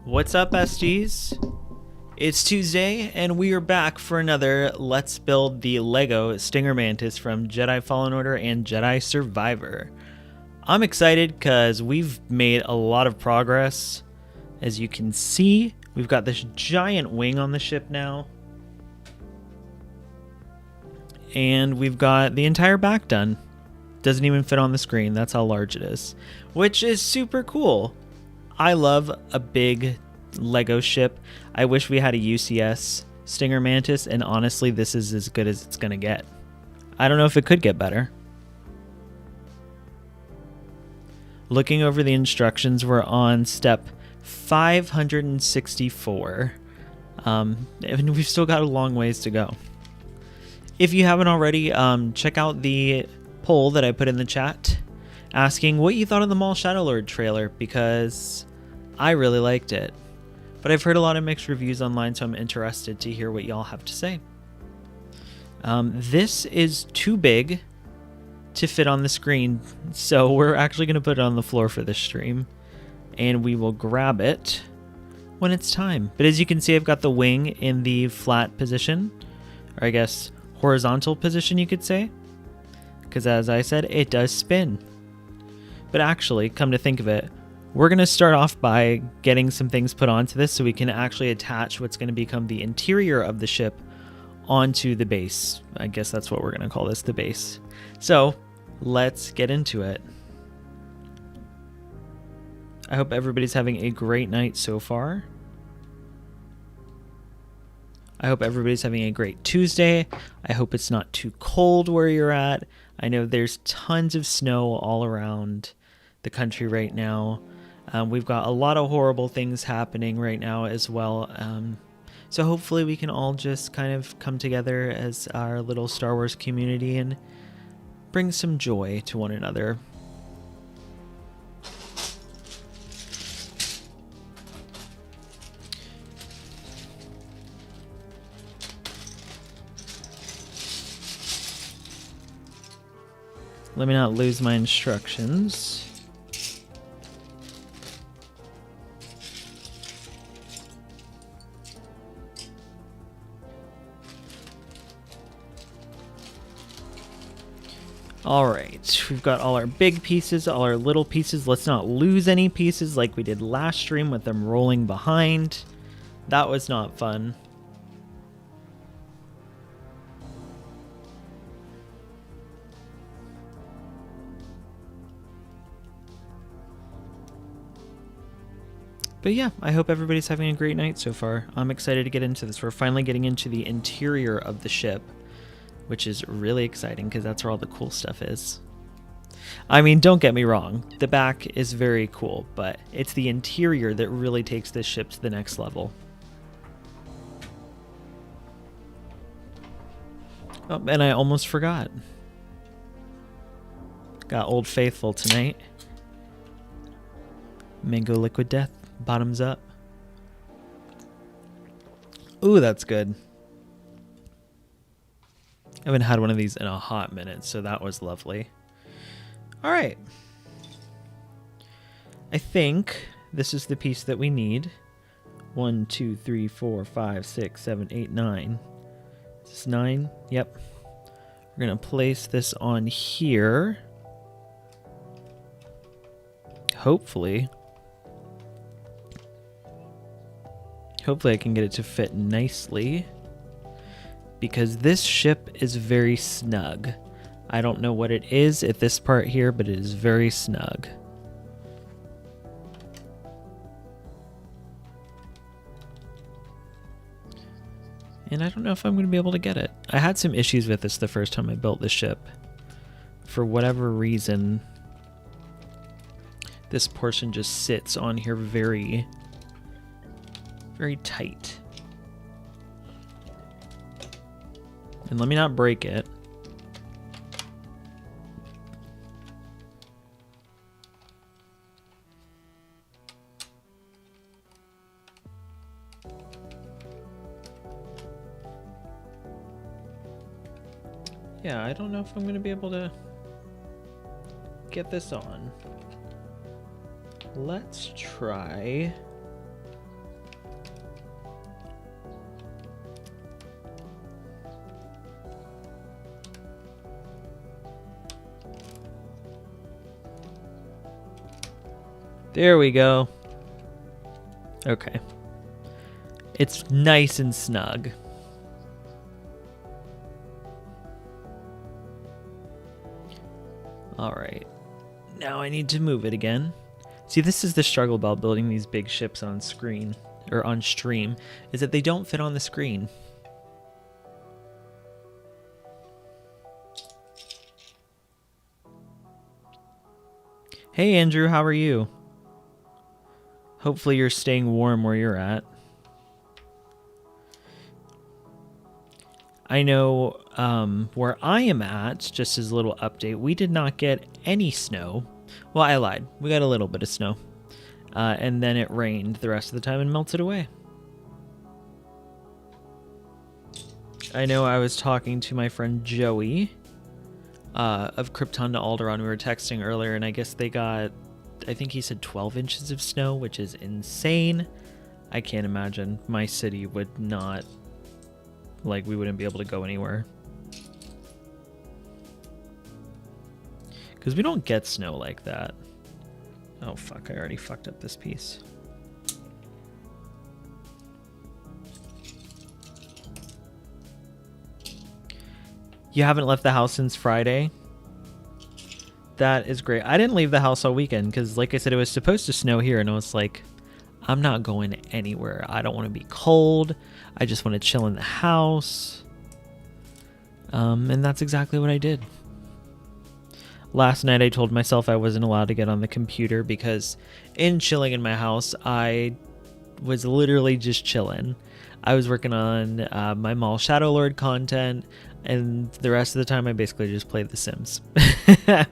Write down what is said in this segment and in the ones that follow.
What's up, SGs? It's Tuesday, and we are back for another Let's Build the Lego Stinger Mantis from Jedi Fallen Order and Jedi Survivor. I'm excited because we've made a lot of progress. As you can see, we've got this giant wing on the ship now. And we've got the entire back done. Doesn't even fit on the screen, that's how large it is. Which is super cool. I love a big Lego ship. I wish we had a UCS Stinger Mantis, and honestly, this is as good as it's gonna get. I don't know if it could get better. Looking over the instructions, we're on step 564. And we've still got a long ways to go. If you haven't already, check out the poll that I put in the chat asking what you thought of the Maul Shadowlord trailer, because I really liked it. But I've heard a lot of mixed reviews online, so I'm interested to hear what y'all have to say. This is too big to fit on the screen, so we're actually going to put it on the floor for this stream, and we will grab it when it's time. But as you can see, I've got the wing in the flat position, or I guess horizontal position you could say, because as I said, it does spin. But actually, come to think of it, we're going to start off by getting some things put onto this so we can actually attach what's going to become the interior of the ship onto the base. I guess that's what we're going to call this, the base. So let's get into it. I hope everybody's having a great night so far. I hope everybody's having a great Tuesday. I hope it's not too cold where you're at. I know there's tons of snow all around the country right now. We've got a lot of horrible things happening right now as well. So hopefully we can all just kind of come together as our little Star Wars community and bring some joy to one another. Let me not lose my instructions. Alright, we've got all our big pieces, all our little pieces. Let's not lose any pieces like we did last stream with them rolling behind. That was not fun. But yeah, I hope everybody's having a great night so far. I'm excited to get into this. We're finally getting into the interior of the ship, which is really exciting because that's where all the cool stuff is. I mean, don't get me wrong, the back is very cool, but it's the interior that really takes this ship to the next level. Oh, and I almost forgot. Got Old Faithful tonight. Mango Liquid Death, bottoms up. Ooh, that's good. I haven't had one of these in a hot minute, so that was lovely. All right. I think this is the piece that we need. 1, 2, 3, 4, 5, 6, 7, 8, 9. Is this 9? Yep. We're going to place this on here. Hopefully I can get it to fit nicely, because this ship is very snug. I don't know what it is at this part here, but it is very snug. And I don't know if I'm going to be able to get it. I had some issues with this the first time I built this ship. For whatever reason, this portion just sits on here very tight. And let me not break it. Yeah, I don't know if I'm going to be able to get this on. Let's try There we go. Okay. It's nice and snug. Alright. Now I need to move it again. See, this is the struggle about building these big ships on screen, or on stream, is that they don't fit on the screen. Hey Andrew, how are you? Hopefully you're staying warm where you're at. I know where I am at, just as a little update, we did not get any snow. Well, I lied. We got a little bit of snow. And then it rained the rest of the time and melted away. I know I was talking to my friend Joey of Krypton to Alderaan. We were texting earlier, and I guess they got, I think he said 12 inches of snow, which is insane. I can't imagine. My city would not, like, we wouldn't be able to go anywhere. Because we don't get snow like that. Oh, fuck. I already fucked up this piece. You haven't left the house since Friday? That is great. I didn't leave the house all weekend because, like I said, it was supposed to snow here, and I was like, I'm not going anywhere. I don't want to be cold. I just want to chill in the house. And that's exactly what I did. Last night I told myself I wasn't allowed to get on the computer because in chilling in my house, I was literally just chilling. I was working on my Mall Shadow Lord content, and the rest of the time I basically just played The Sims. I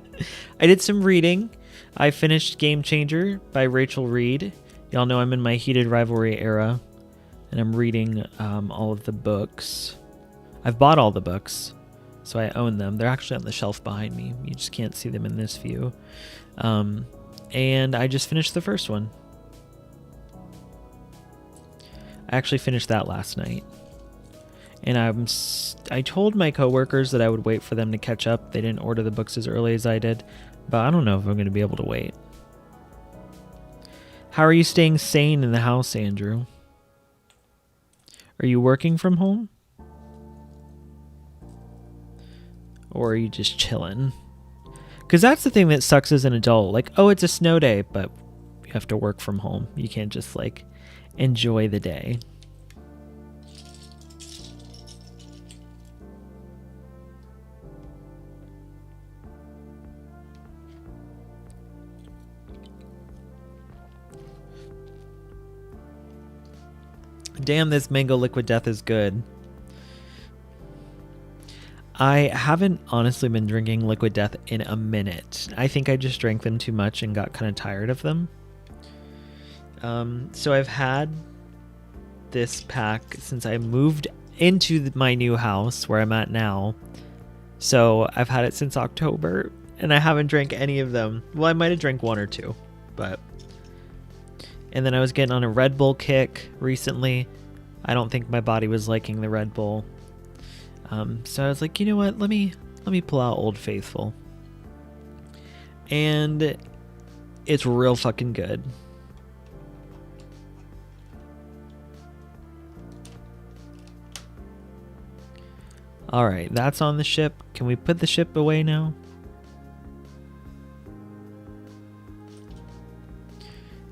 did some reading. I finished Game Changer by Rachel Reed. Y'all know I'm in my heated rivalry era, and I'm reading all of the books. I've bought all the books, so I own them. They're actually on the shelf behind me. You just can't see them in this view. And I just finished the first one. I actually finished that last night. And I told my coworkers that I would wait for them to catch up. They didn't order the books as early as I did, but I don't know if I'm going to be able to wait. How are you staying sane in the house, Andrew? Are you working from home? Or are you just chilling? Because that's the thing that sucks as an adult. Like, oh, it's a snow day, but you have to work from home. You can't just, like, enjoy the day. Damn, this mango liquid death is good. I haven't honestly been drinking liquid death in a minute. I think I just drank them too much and got kind of tired of them. So I've had this pack since I moved into my new house where I'm at now. So I've had it since October, and I haven't drank any of them. Well, I might have drank one or two, but... And then I was getting on a Red Bull kick recently. I don't think my body was liking the Red Bull. So I was like, you know what? Let me pull out Old Faithful. And it's real fucking good. All right, that's on the ship. Can we put the ship away now?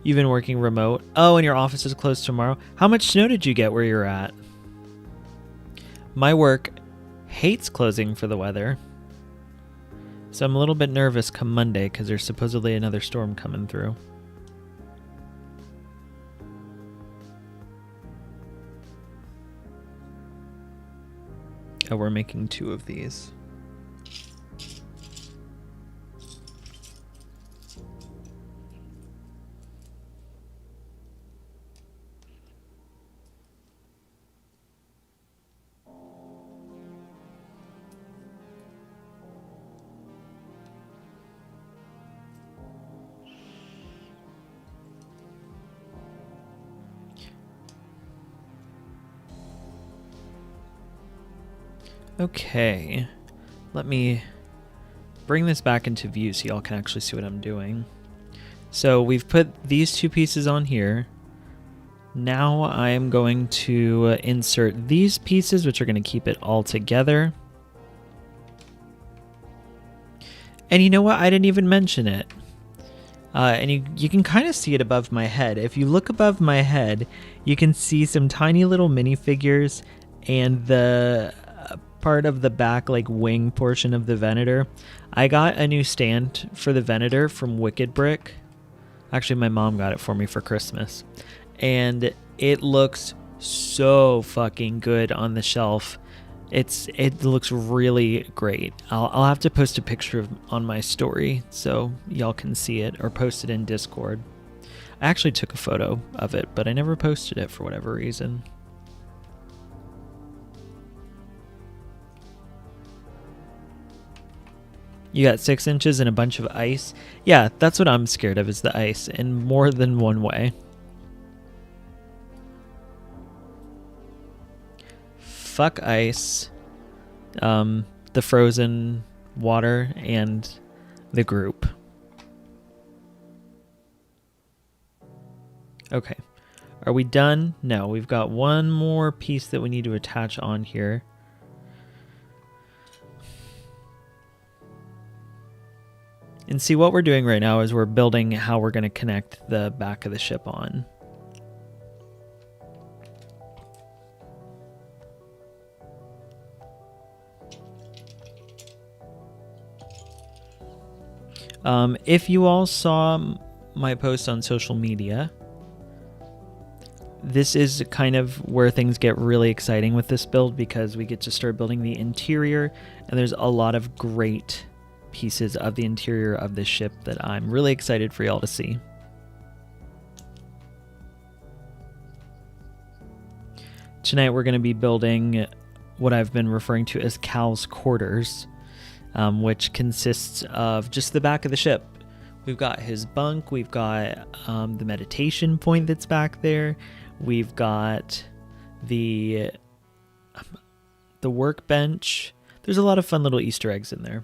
You've been working remote. Oh, and your office is closed tomorrow. How much snow did you get where you're at? My work hates closing for the weather. So I'm a little bit nervous come Monday because there's supposedly another storm coming through. Oh, we're making 2 of these. Okay, let me bring this back into view so y'all can actually see what I'm doing. So we've put these two pieces on here. Now I am going to insert these pieces, which are going to keep it all together. And you know what? I didn't even mention it. And you can kind of see it above my head. If you look above my head, you can see some tiny little minifigures and the part of the back, like wing portion of the Venator. I got a new stand for the Venator from Wicked Brick. Actually, my mom got it for me for Christmas. And it looks so fucking good on the shelf. It looks really great. I'll have to post a picture on my story so y'all can see it, or post it in Discord. I actually took a photo of it, but I never posted it for whatever reason. You got 6 inches and a bunch of ice. Yeah, that's what I'm scared of, is the ice, in more than one way. Fuck ice, the frozen water, and the group. Okay, are we done? No, we've got one more piece that we need to attach on here. And see, what we're doing right now is we're building how we're going to connect the back of the ship on. If you all saw my post on social media, this is kind of where things get really exciting with this build, because we get to start building the interior, and there's a lot of great pieces of the interior of this ship that I'm really excited for y'all to see. Tonight we're going to be building what I've been referring to as Cal's quarters, which consists of just the back of the ship. We've got his bunk, we've got the meditation point that's back there, we've got the workbench. There's a lot of fun little Easter eggs in there.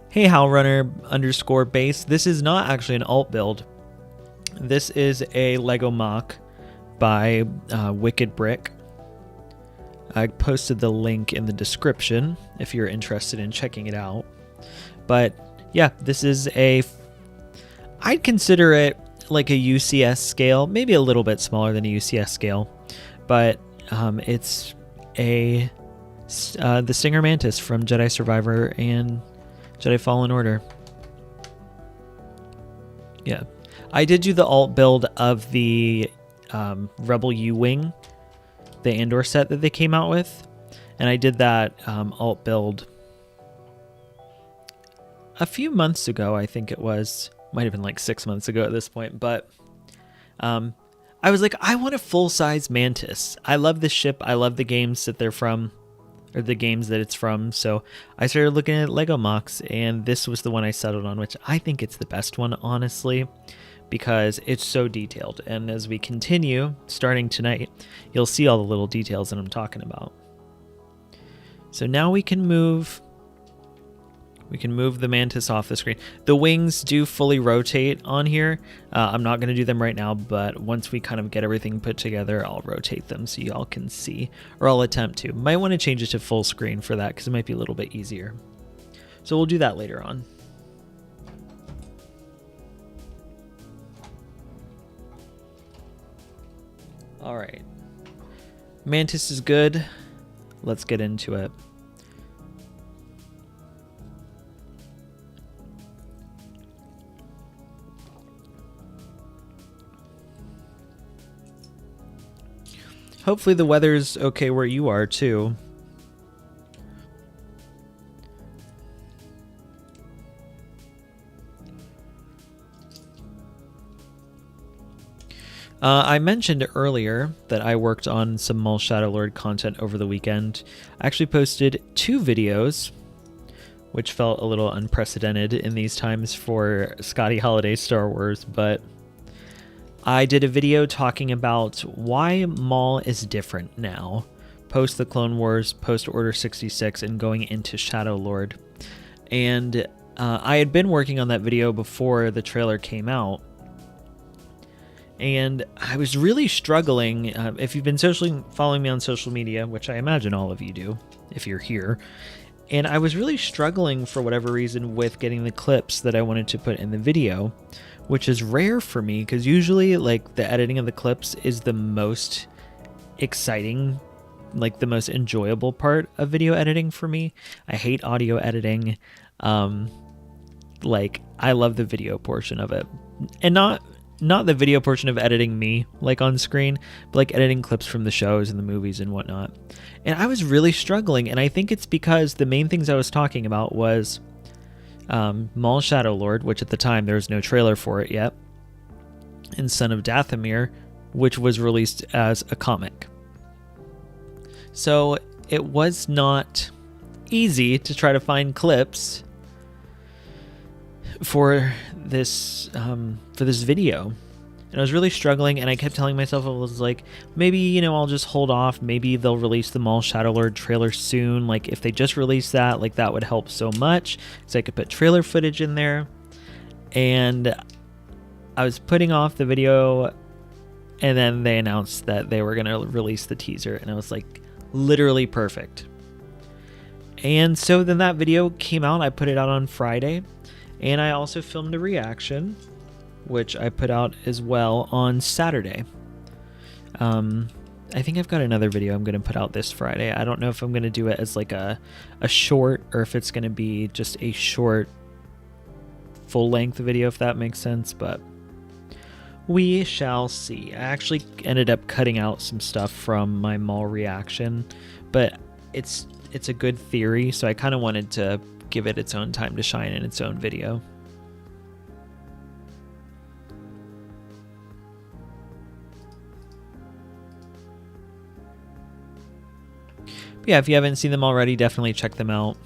Hey, HowlRunner_base. This is not actually an alt build. This is a Lego mock by Wicked Brick. I posted the link in the description if you're interested in checking it out. But yeah, this is I'd consider it like a UCS scale, maybe a little bit smaller than a UCS scale, but it's the Stinger Mantis from Jedi Survivor and Jedi Fallen Order. Yeah, I did do the alt build of the Rebel U-Wing, the Andor set that they came out with, and I did that alt build a few months ago. I think it was, might have been like 6 months ago at this point, but I was like, I want a full-size Mantis. I love this ship. I love the games that they're from, or the games that it's from. So I started looking at Lego mocks, and this was the one I settled on, which I think it's the best one, honestly, because it's so detailed. And as we continue, starting tonight, you'll see all the little details that I'm talking about. So now we can move the Mantis off the screen. The wings do fully rotate on here. I'm not going to do them right now, but once we kind of get everything put together, I'll rotate them so y'all can see, or I'll attempt to. Might want to change it to full screen for that, because it might be a little bit easier. So we'll do that later on. All right. Mantis is good. Let's get into it. Hopefully the weather's okay where you are too. I mentioned earlier that I worked on some Maul Shadowlord content over the weekend. I actually posted 2 videos, which felt a little unprecedented in these times for Scotty Holiday Star Wars, but I did a video talking about why Maul is different now, post the Clone Wars, post Order 66, and going into Shadowlord. And I had been working on that video before the trailer came out, and I was really struggling. If you've been following me on social media, which I imagine all of you do if you're here, and I was really struggling for whatever reason with getting the clips that I wanted to put in the video, which is rare for me because usually like the editing of the clips is the most exciting, like the most enjoyable part of video editing for me. I hate audio editing. Like I love the video portion of it, and not the video portion of editing me like on screen, but like editing clips from the shows and the movies and whatnot. And I was really struggling, and I think it's because the main things I was talking about was Maul Shadowlord, which at the time there was no trailer for it yet, and Son of Dathomir, which was released as a comic. So it was not easy to try to find clips for this video, and I was really struggling, and I kept telling myself, I was like, maybe, I'll just hold off, maybe they'll release the Maul Shadowlord trailer soon, like if they just release that, like that would help so much, so I could put trailer footage in there. And I was putting off the video, and then they announced that they were going to release the teaser, and I was like, literally perfect. And so then that video came out. I put it out on Friday, and I also filmed a reaction, which I put out as well on Saturday. I think I've got another video I'm going to put out this Friday. I don't know if I'm going to do it as like a short, or if it's going to be just a short full-length video, if that makes sense, but we shall see. I actually ended up cutting out some stuff from my Maul reaction, but it's a good theory, so I kind of wanted to give it its own time to shine in its own video. But yeah, if you haven't seen them already, definitely check them out.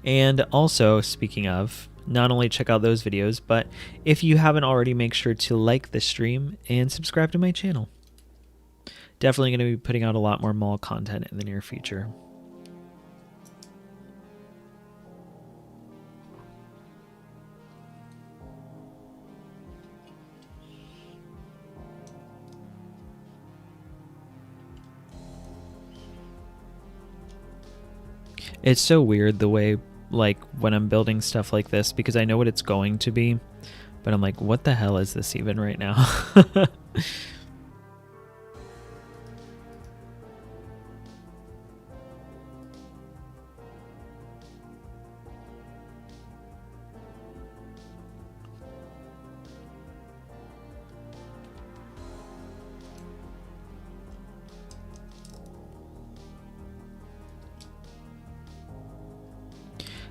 And also, speaking of, not only check out those videos, but if you haven't already, make sure to like this stream and subscribe to my channel. Definitely going to be putting out a lot more Maul content in the near future. It's so weird the way, like, when I'm building stuff like this, because I know what it's going to be, but I'm like, what the hell is this even right now?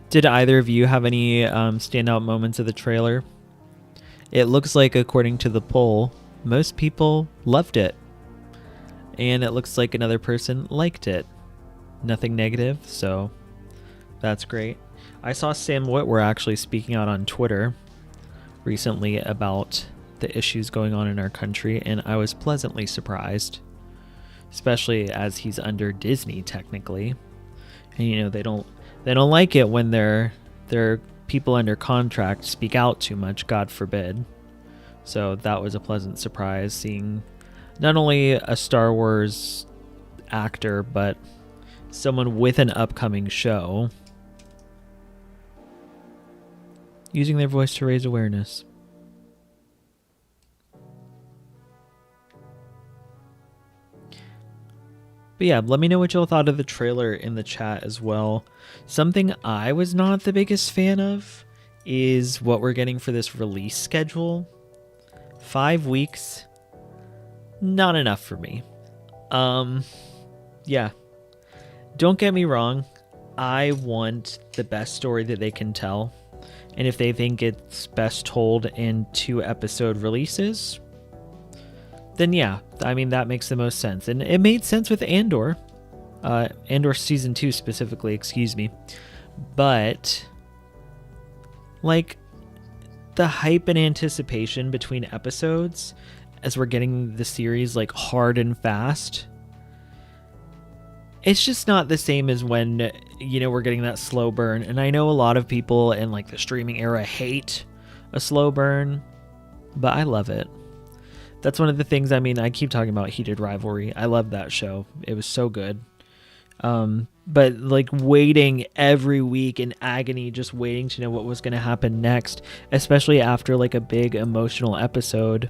Did either of you have any standout moments of the trailer? It looks like, according to the poll, most people loved it. And it looks like another person liked it. Nothing negative, so that's great. I saw Sam Witwer actually speaking out on Twitter recently about the issues going on in our country, and I was pleasantly surprised. Especially as he's under Disney, technically. And, they don't like it when their people under contract speak out too much, God forbid. So that was a pleasant surprise, seeing not only a Star Wars actor, but someone with an upcoming show using their voice to raise awareness. But yeah, let me know what y'all thought of the trailer in the chat as well. Something I was not the biggest fan of is what we're getting for this release schedule. 5 weeks, not enough for me. Yeah, don't get me wrong. I want the best story that they can tell. And if they think it's best told in 2-episode releases, then yeah, I mean, that makes the most sense. And it made sense with Andor. Andor Season 2 specifically, excuse me. But, like, the hype and anticipation between episodes as we're getting the series, like, hard and fast, it's just not the same as when, we're getting that slow burn. And I know a lot of people in like the streaming era hate a slow burn, but I love it. That's one of the things, I keep talking about Heated Rivalry. I love that show. It was so good. But like waiting every week in agony, just waiting to know what was going to happen next, especially after like a big emotional episode.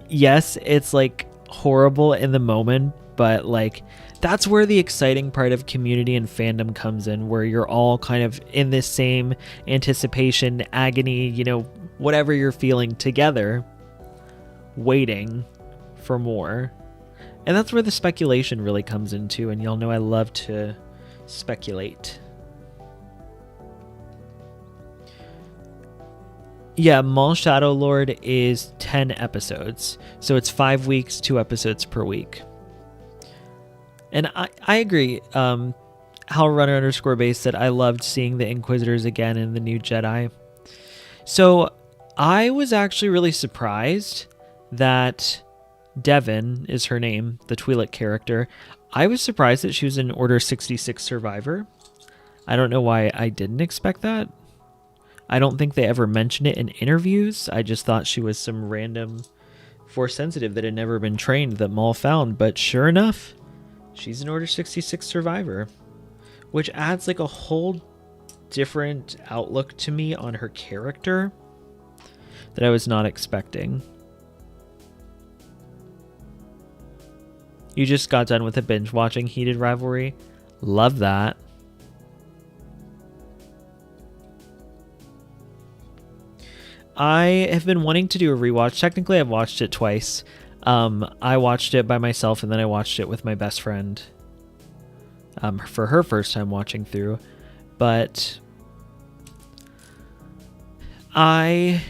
Yes, it's like horrible in the moment, but like that's where the exciting part of community and fandom comes in, where you're all kind of in this same anticipation, agony, whatever you're feeling together, waiting for more. And that's where the speculation really comes into, and y'all know I love to speculate. Yeah, Maul Shadow Lord is 10 episodes. So it's 5 weeks, 2 episodes per week. And I agree. Hal Runner _ base said, I loved seeing the Inquisitors again in the new Jedi. So I was actually really surprised that Devin is her name, the Twi'lek character. I was surprised that she was an Order 66 survivor. I don't know why I didn't expect that. I don't think they ever mentioned it in interviews. I just thought she was some random Force sensitive that had never been trained that Maul found. But sure enough, she's an Order 66 survivor, which adds like a whole different outlook to me on her character that I was not expecting. You just got done with a binge watching Heated Rivalry. Love that. I have been wanting to do a rewatch. Technically, I've watched it twice. I watched it by myself, and then I watched it with my best friend for her first time watching through. But I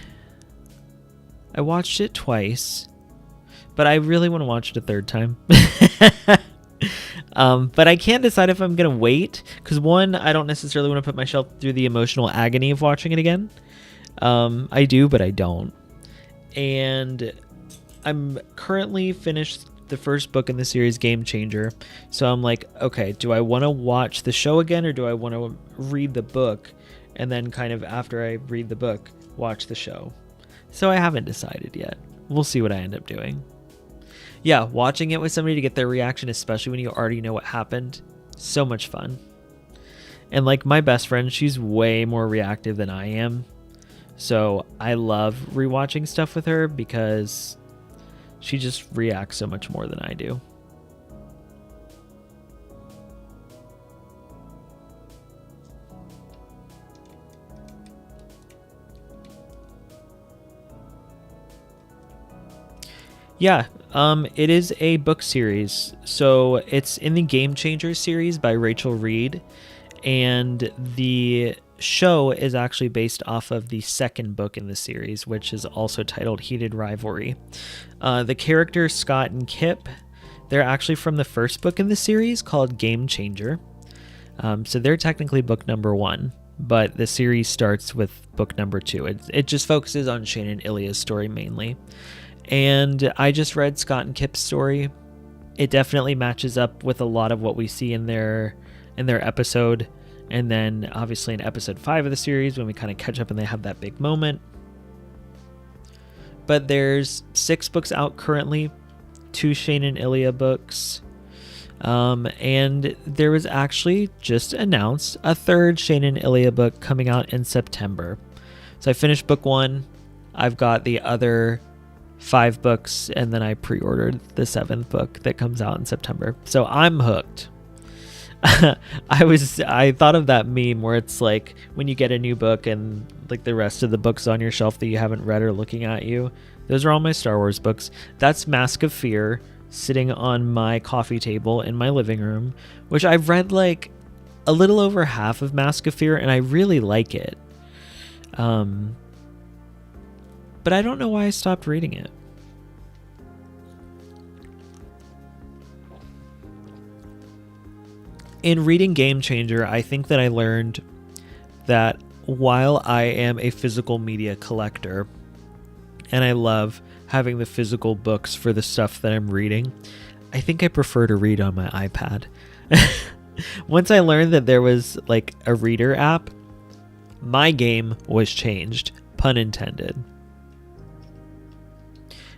watched it twice, but I really want to watch it a third time. But I can't decide if I'm going to wait, because one, I don't necessarily want to put myself through the emotional agony of watching it again. I do, but I don't. And I'm currently finished the first book in the series, Game Changer. So I'm like, okay, do I want to watch the show again, or do I want to read the book and then kind of after I read the book, watch the show? So I haven't decided yet. We'll see what I end up doing. Yeah, watching it with somebody to get their reaction, especially when you already know what happened, so much fun. And like my best friend, she's way more reactive than I am. So I love rewatching stuff with her because she just reacts so much more than I do. Yeah, it is a book series. So it's in the Game Changer series by Rachel Reed, and the show is actually based off of the second book in the series, which is also titled Heated Rivalry. The characters Scott and Kip, they're actually from the first book in the series called Game Changer. So they're technically book number 1, but the series starts with book number 2. It just focuses on Shane and Ilya's story mainly. And I just read Scott and Kip's story. It definitely matches up with a lot of what we see in their episode. And then obviously in episode 5 of the series, when we kind of catch up and they have that big moment. But there's 6 books out currently, 2 Shane and Ilya books. And there was actually just announced a 3rd Shane and Ilya book coming out in September. So I finished book 1. I've got the other 5 books, and then I pre-ordered the 7th book that comes out in September. So I'm hooked. I thought of that meme where it's like when you get a new book and like the rest of the books on your shelf that you haven't read are looking at you. Those are all my Star Wars books. That's Mask of Fear sitting on my coffee table in my living room, which I've read like a little over half of Mask of Fear, and I really like it. But I don't know why I stopped reading it. In reading Game Changer, I think that I learned that while I am a physical media collector, and I love having the physical books for the stuff that I'm reading, I think I prefer to read on my iPad. Once I learned that there was like a reader app, my game was changed, pun intended.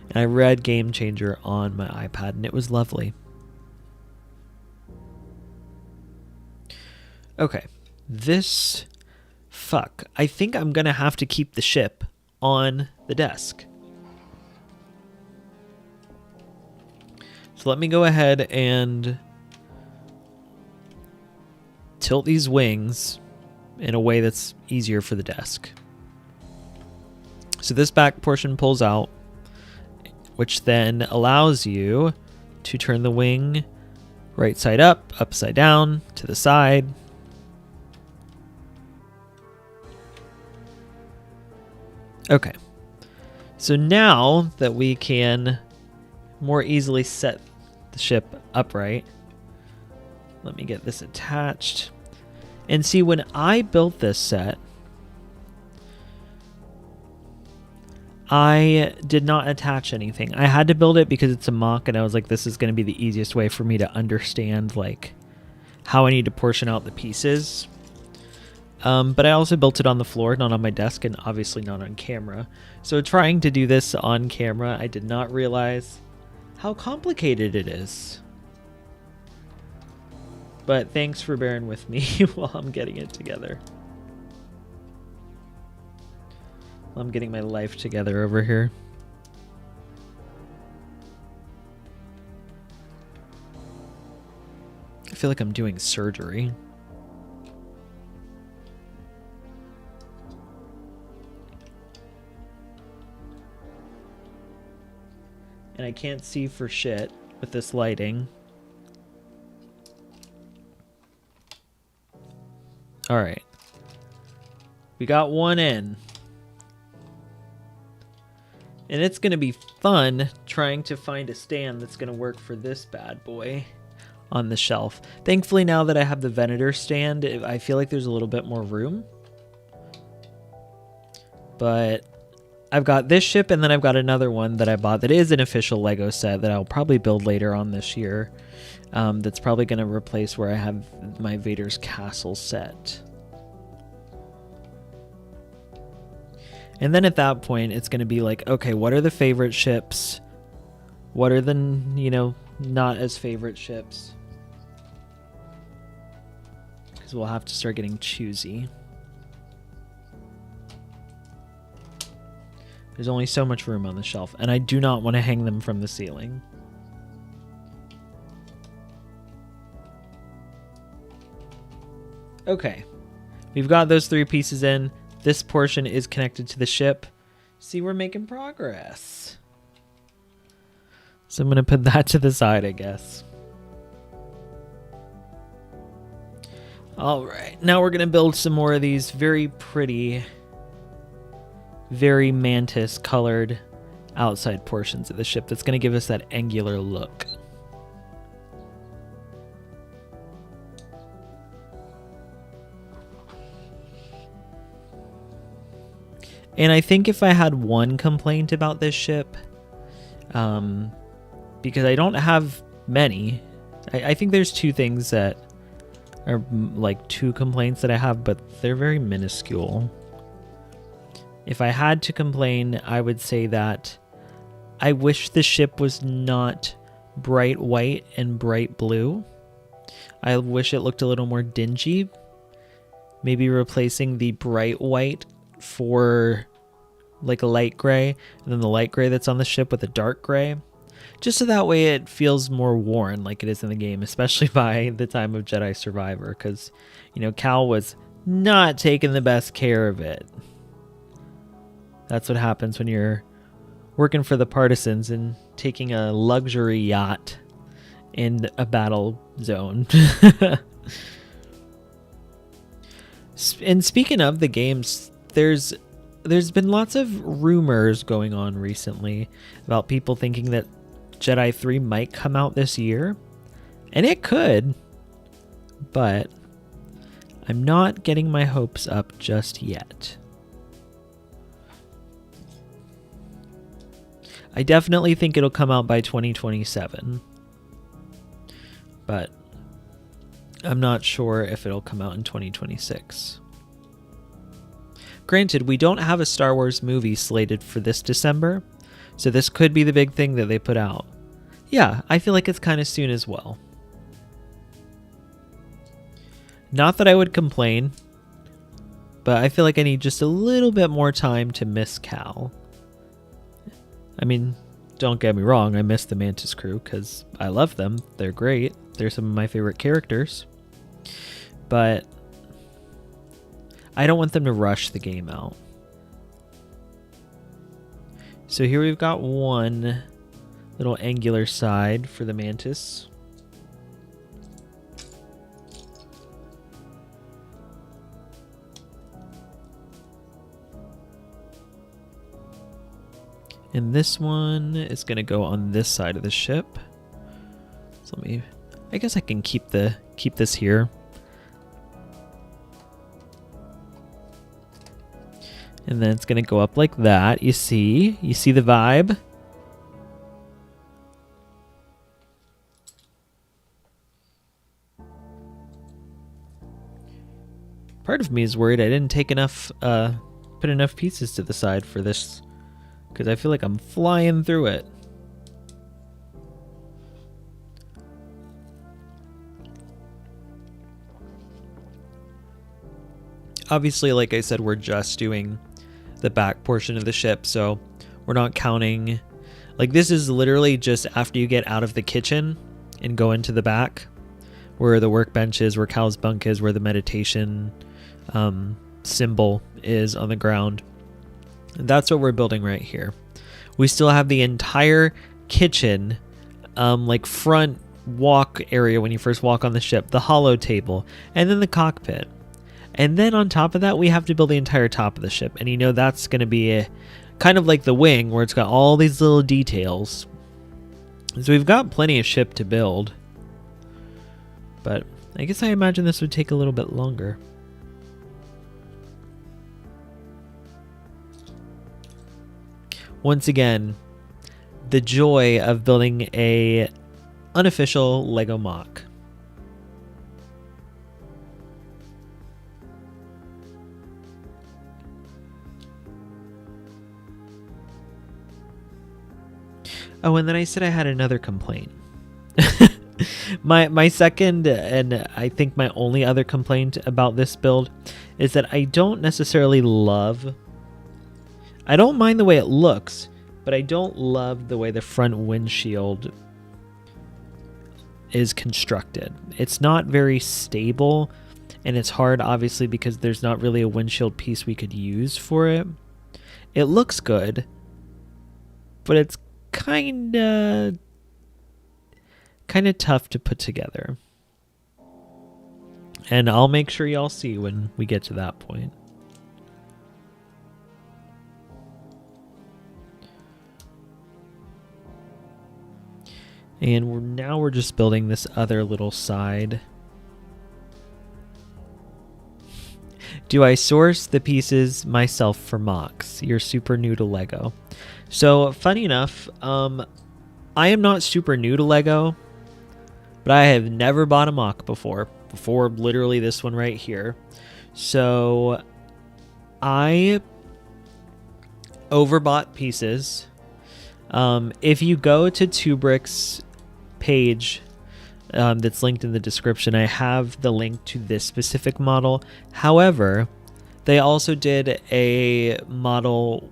And I read Game Changer on my iPad, and it was lovely. Okay, fuck. I think I'm gonna have to keep the ship on the desk. So let me go ahead and tilt these wings in a way that's easier for the desk. So this back portion pulls out, which then allows you to turn the wing right side up, upside down, to the side. Okay. So now that we can more easily set the ship upright, let me get this attached. And see, when I built this set, I did not attach anything. I had to build it because it's a mock, and I was like, this is going to be the easiest way for me to understand like how I need to portion out the pieces. But I also built it on the floor, not on my desk, and obviously not on camera. So trying to do this on camera, I did not realize how complicated it is. But thanks for bearing with me while I'm getting it together. I'm getting my life together over here. I feel like I'm doing surgery. And I can't see for shit with this lighting. All right. We got one in. And it's going to be fun trying to find a stand that's going to work for this bad boy on the shelf. Thankfully, now that I have the Venator stand, I feel like there's a little bit more room. But I've got this ship, and then I've got another one that I bought that is an official Lego set that I'll probably build later on this year. That's probably going to replace where I have my Vader's Castle set. And then at that point, it's going to be like, okay, what are the favorite ships? What are the, not as favorite ships? Because we'll have to start getting choosy. There's only so much room on the shelf, and I do not want to hang them from the ceiling. Okay, we've got those three pieces in. This portion is connected to the ship. See, we're making progress. So I'm going to put that to the side, I guess. All right, now we're going to build some more of these very pretty, very Mantis colored outside portions of the ship that's going to give us that angular look. And I think if I had one complaint about this ship, because I don't have many, I think there's two things that are like two complaints that I have, but they're very minuscule. If I had to complain, I would say that I wish the ship was not bright white and bright blue. I wish it looked a little more dingy. Maybe replacing the bright white for like a light gray, and then the light gray that's on the ship with a dark gray, just so that way it feels more worn like it is in the game, especially by the time of Jedi Survivor, because Cal was not taking the best care of it. That's what happens when you're working for the partisans and taking a luxury yacht in a battle zone. And speaking of the games, there's been lots of rumors going on recently about people thinking that Jedi 3 might come out this year. And it could, but I'm not getting my hopes up just yet. I definitely think it'll come out by 2027. But I'm not sure if it'll come out in 2026. Granted, we don't have a Star Wars movie slated for this December, so this could be the big thing that they put out. Yeah, I feel like it's kind of soon as well. Not that I would complain, but I feel like I need just a little bit more time to miss Cal. I mean, don't get me wrong, I miss the Mantis crew because I love them. They're great. They're some of my favorite characters. But I don't want them to rush the game out. So here we've got one little angular side for the Mantis. And this one is going to go on this side of the ship. So I guess I can keep this here. And then it's going to go up like that. You see the vibe? Part of me is worried I didn't take enough, put enough pieces to the side for this, because I feel like I'm flying through it. Obviously, like I said, we're just doing the back portion of the ship, so we're not counting. Like, this is literally just after you get out of the kitchen and go into the back, where the workbench is, where Cal's bunk is, where the meditation symbol is on the ground. That's what we're building right here. We still have the entire kitchen, like front walk area when you first walk on the ship, the hollow table, and then the cockpit. And then on top of that, we have to build the entire top of the ship. And you know that's going to be kind of like the wing, where it's got all these little details. So we've got plenty of ship to build. But I guess I imagine this would take a little bit longer. Once again, the joy of building a unofficial Lego mock. Oh, and then I said I had another complaint. my second, and I think my only other complaint about this build is that I don't necessarily love... I don't mind the way it looks, but I don't love the way the front windshield is constructed. It's not very stable, and it's hard, obviously, because there's not really a windshield piece we could use for it. It looks good, but it's kind of tough to put together. And I'll make sure y'all see when we get to that point. And now we're just building this other little side. Do I source the pieces myself for mocks? You're super new to Lego. So, funny enough, I am not super new to Lego, but I have never bought a mock before literally this one right here. So, I overbought pieces. If you go to Tubrick's page that's linked in the description, I have the link to this specific model. However, they also did a model,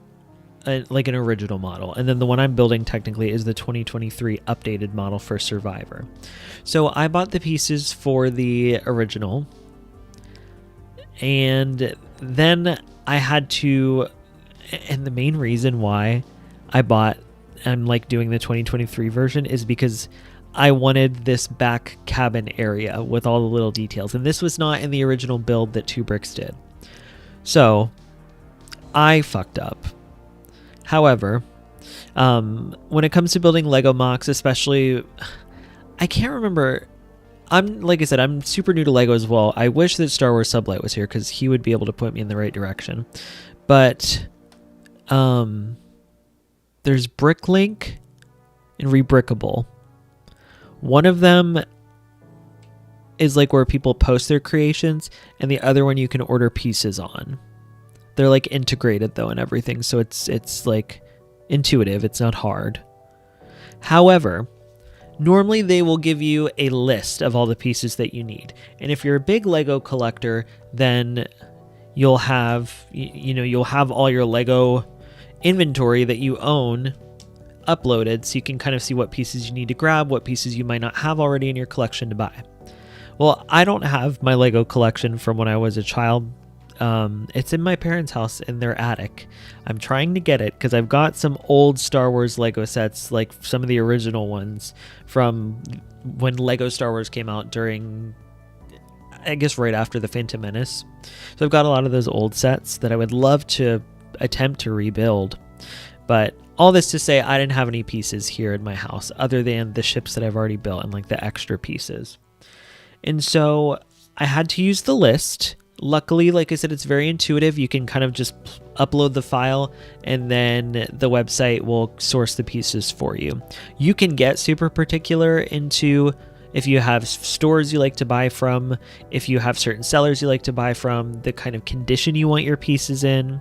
like an original model, and then the one I'm building technically is the 2023 updated model for Survivor. So I bought the pieces for the original, and then I had to, and the main reason why I'm like doing the 2023 version is because I wanted this back cabin area with all the little details, and this was not in the original build that Two Bricks did. So I fucked up. However, when it comes to building Lego mocks, especially, I can't remember. Like I said, I'm super new to Lego as well. I wish that Star Wars Sublight was here because he would be able to point me in the right direction. But there's Bricklink and Rebrickable. One of them is like where people post their creations, and the other one you can order pieces on. They're like integrated though and everything, so it's like intuitive, it's not hard. However, normally they will give you a list of all the pieces that you need. And if you're a big Lego collector, then you'll have, you'll have all your Lego inventory that you own uploaded, so you can kind of see what pieces you need to grab, what pieces you might not have already in your collection to buy. Well, I don't have my Lego collection from when I was a child. It's in my parents' house in their attic. I'm trying to get it because I've got some old Star Wars Lego sets, like some of the original ones from when Lego Star Wars came out during, I guess, right after the Phantom Menace. So I've got a lot of those old sets that I would love to attempt to rebuild. But all this to say, I didn't have any pieces here in my house other than the ships that I've already built and like the extra pieces. And so I had to use the list. Luckily, like I said, it's very intuitive. You can kind of just upload the file and then the website will source the pieces for you. You can get super particular into if you have stores you like to buy from, if you have certain sellers you like to buy from, the kind of condition you want your pieces in.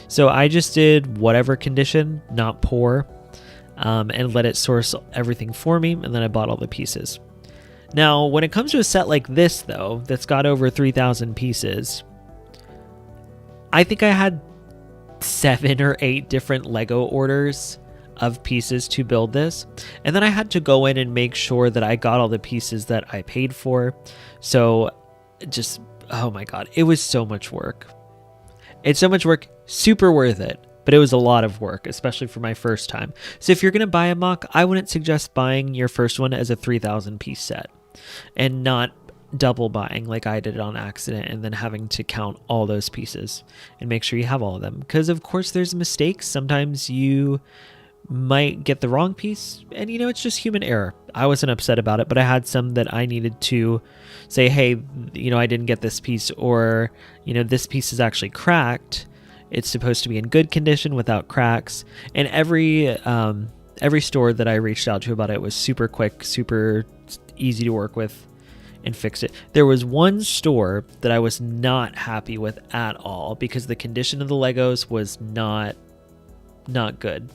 So I just did whatever condition, not poor, and let it source everything for me, and then I bought all the pieces. Now, when it comes to a set like this, though, that's got over 3,000 pieces, I think I had 7 or 8 different Lego orders of pieces to build this. And then I had to go in and make sure that I got all the pieces that I paid for. So just, oh my God, it was so much work. It's so much work, super worth it. But it was a lot of work, especially for my first time. So if you're going to buy a MOC, I wouldn't suggest buying your first one as a 3,000 piece set and not double buying like I did on accident and then having to count all those pieces and make sure you have all of them. Because of course there's mistakes. Sometimes you might get the wrong piece and it's just human error. I wasn't upset about it, but I had some that I needed to say, hey, I didn't get this piece, or, this piece is actually cracked. It's supposed to be in good condition without cracks. And every store that I reached out to about it was super quick, super easy to work with and fix it. There was one store that I was not happy with at all because the condition of the Legos was not good.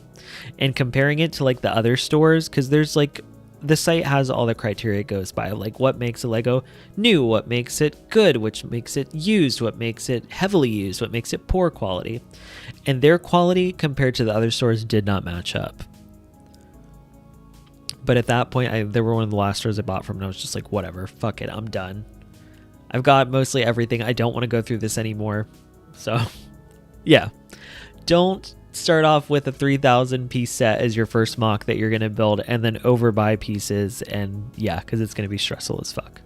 And comparing it to like the other stores, because there's like, the site has all the criteria it goes by, like what makes a Lego new, what makes it good, which makes it used, what makes it heavily used, what makes it poor quality. And their quality compared to the other stores did not match up. But at that point, they were one of the last stores I bought from, and I was just like, whatever, fuck it, I'm done. I've got mostly everything. I don't want to go through this anymore. So, yeah. Don't start off with a 3,000 piece set as your first MOC that you're going to build and then overbuy pieces, and yeah, because it's going to be stressful as fuck.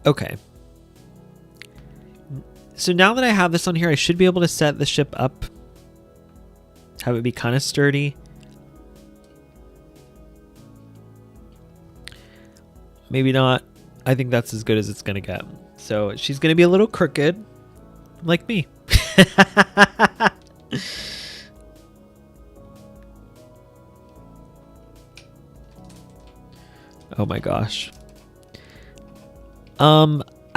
Okay. So now that I have this on here, I should be able to set the ship up, have it be kind of sturdy. Maybe not. I think that's as good as it's going to get. So she's going to be a little crooked, like me. Oh my gosh.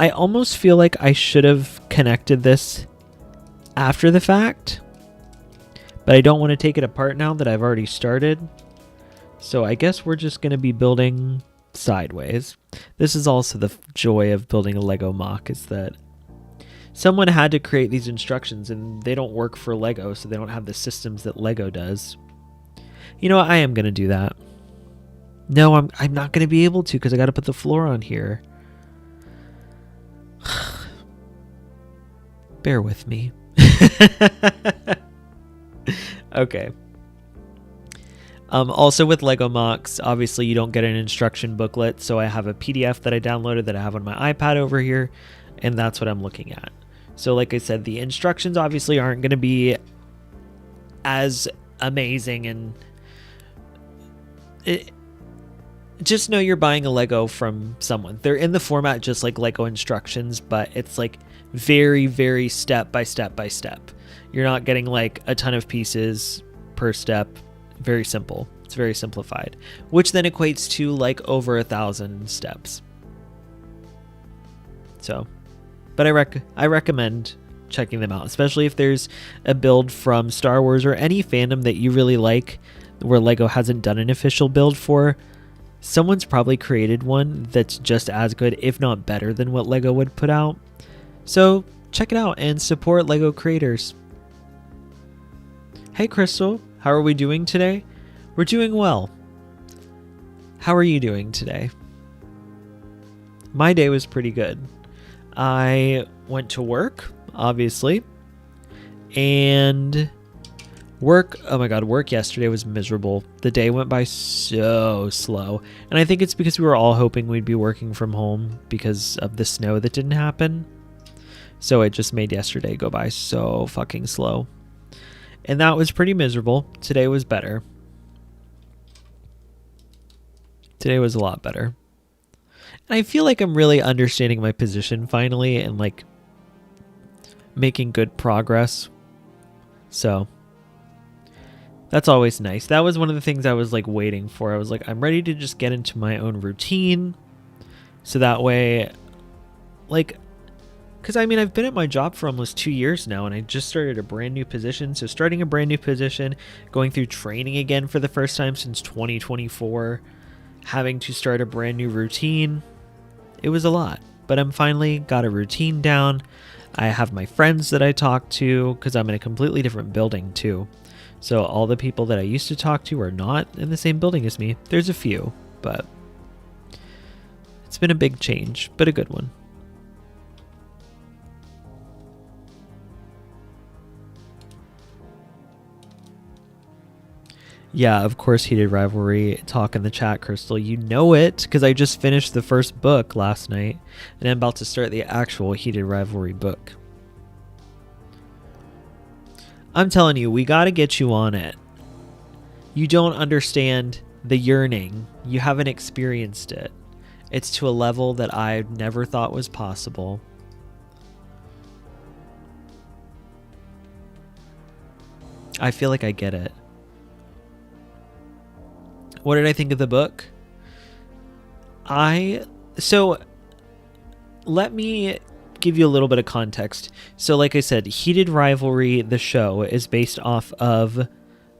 I almost feel like I should have connected this after the fact, but I don't want to take it apart now that I've already started. So I guess we're just going to be building sideways. This is also the joy of building a Lego MOC, is that someone had to create these instructions and they don't work for Lego, so they don't have the systems that Lego does. You know what? I am going to do that. No, I'm not going to be able to because I got to put the floor on here. Bear with me. Okay. Also with Lego MOCs, obviously you don't get an instruction booklet, so I have a PDF that I downloaded that I have on my iPad over here, and that's what I'm looking at. So like I said, the instructions obviously aren't going to be as amazing, and just know you're buying a Lego from someone. They're in the format just like Lego instructions, but it's like very, very step by step by step. You're not getting like a ton of pieces per step. very simple. It's very simplified, which then equates to like over 1,000 steps. So, but I recommend checking them out, especially if there's a build from Star Wars or any fandom that you really like where Lego hasn't done an official build for. Someone's probably created one that's just as good, if not better, than what Lego would put out. So check it out and support Lego creators. Hey Crystal, how are we doing today? We're doing well. How are you doing today? My day was pretty good. I went to work, obviously, and work yesterday was miserable. The day went by so slow, and I think it's because we were all hoping we'd be working from home because of the snow that didn't happen. So it just made yesterday go by so fucking slow. And that was pretty miserable. Today was better. Today was a lot better. And I feel like I'm really understanding my position finally and like making good progress. So that's always nice. That was one of the things I was like waiting for. I was like, I'm ready to just get into my own routine. So that way, like, because I mean, I've been at my job for almost 2 years now, and I just started a brand new position. So starting a brand new position, going through training again for the first time since 2024, having to start a brand new routine, it was a lot. But I'm finally got a routine down. I have my friends that I talk to because I'm in a completely different building too. So all the people that I used to talk to are not in the same building as me. There's a few, but it's been a big change, but a good one. Yeah, of course, Heated Rivalry talk in the chat, Crystal. You know it, because I just finished the first book last night, and I'm about to start the actual Heated Rivalry book. I'm telling you, we got to get you on it. You don't understand the yearning. You haven't experienced it. It's to a level that I never thought was possible. I feel like I get it. What did I think of the book? So let me give you a little bit of context. So like I said, Heated Rivalry, the show, is based off of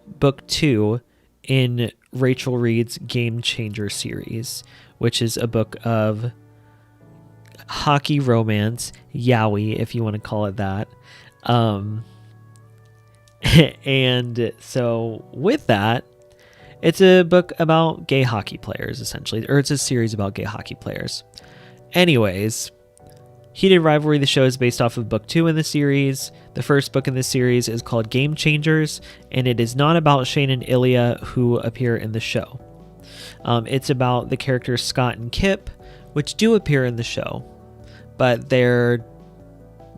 book 2 in Rachel Reed's Game Changer series, which is a book of hockey romance, yaoi, if you want to call it that. And so with that, it's a book about gay hockey players, essentially, or it's a series about gay hockey players. Anyways, Heated Rivalry, the show, is based off of book 2 in the series. The first book in the series is called Game Changers, and it is not about Shane and Ilya, who appear in the show. It's about the characters Scott and Kip, which do appear in the show, but they're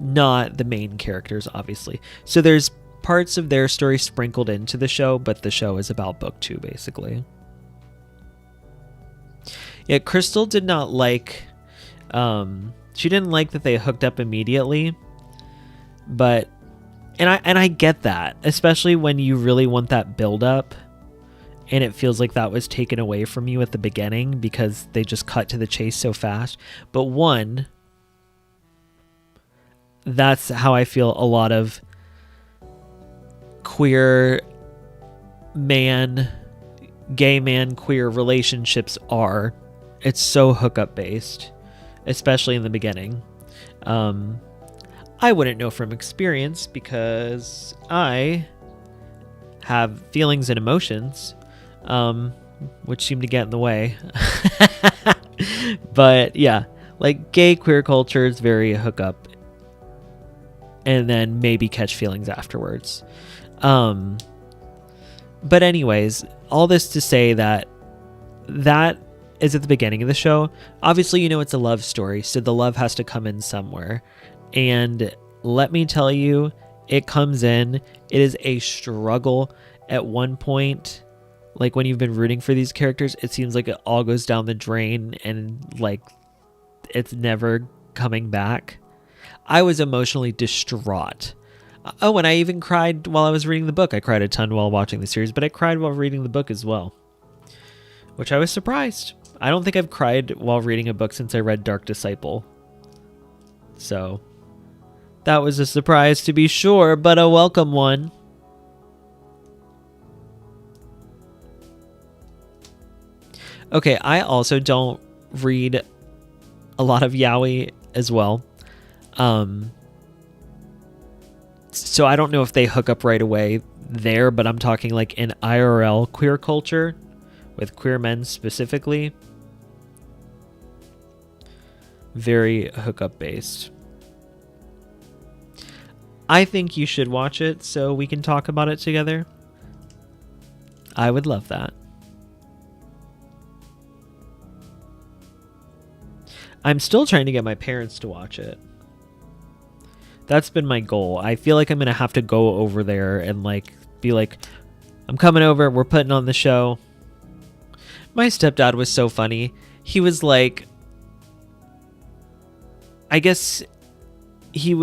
not the main characters, obviously. So there's parts of their story sprinkled into the show, but the show is about book 2, basically. Yeah, Crystal did not like... she didn't like that they hooked up immediately, but... And I get that, especially when you really want that build-up, and it feels like that was taken away from you at the beginning because they just cut to the chase so fast. But one, that's how I feel a lot of queer man, gay man, queer relationships are. It's so hookup based, especially in the beginning. I wouldn't know from experience because I have feelings and emotions, which seem to get in the way. But yeah, like gay queer culture is very hookup and then maybe catch feelings afterwards. But anyways, all this to say that is at the beginning of the show. Obviously, you know, it's a love story, so the love has to come in somewhere. And let me tell you, it comes in. It is a struggle at one point. Like when you've been rooting for these characters, it seems like it all goes down the drain and like it's never coming back. I was emotionally distraught. Oh, and I even cried while I was reading the book. I cried a ton while watching the series, but I cried while reading the book as well, which I was surprised. I don't think I've cried while reading a book since I read Dark Disciple. So that was a surprise to be sure, but a welcome one. Okay, I also don't read a lot of yaoi as well. So I don't know if they hook up right away there, but I'm talking like in IRL queer culture with queer men specifically. Very hookup based. I think you should watch it so we can talk about it together. I would love that. I'm still trying to get my parents to watch it. That's been my goal. I feel like I'm going to have to go over there and like be like, I'm coming over. We're putting on the show. My stepdad was so funny. He was like, I guess him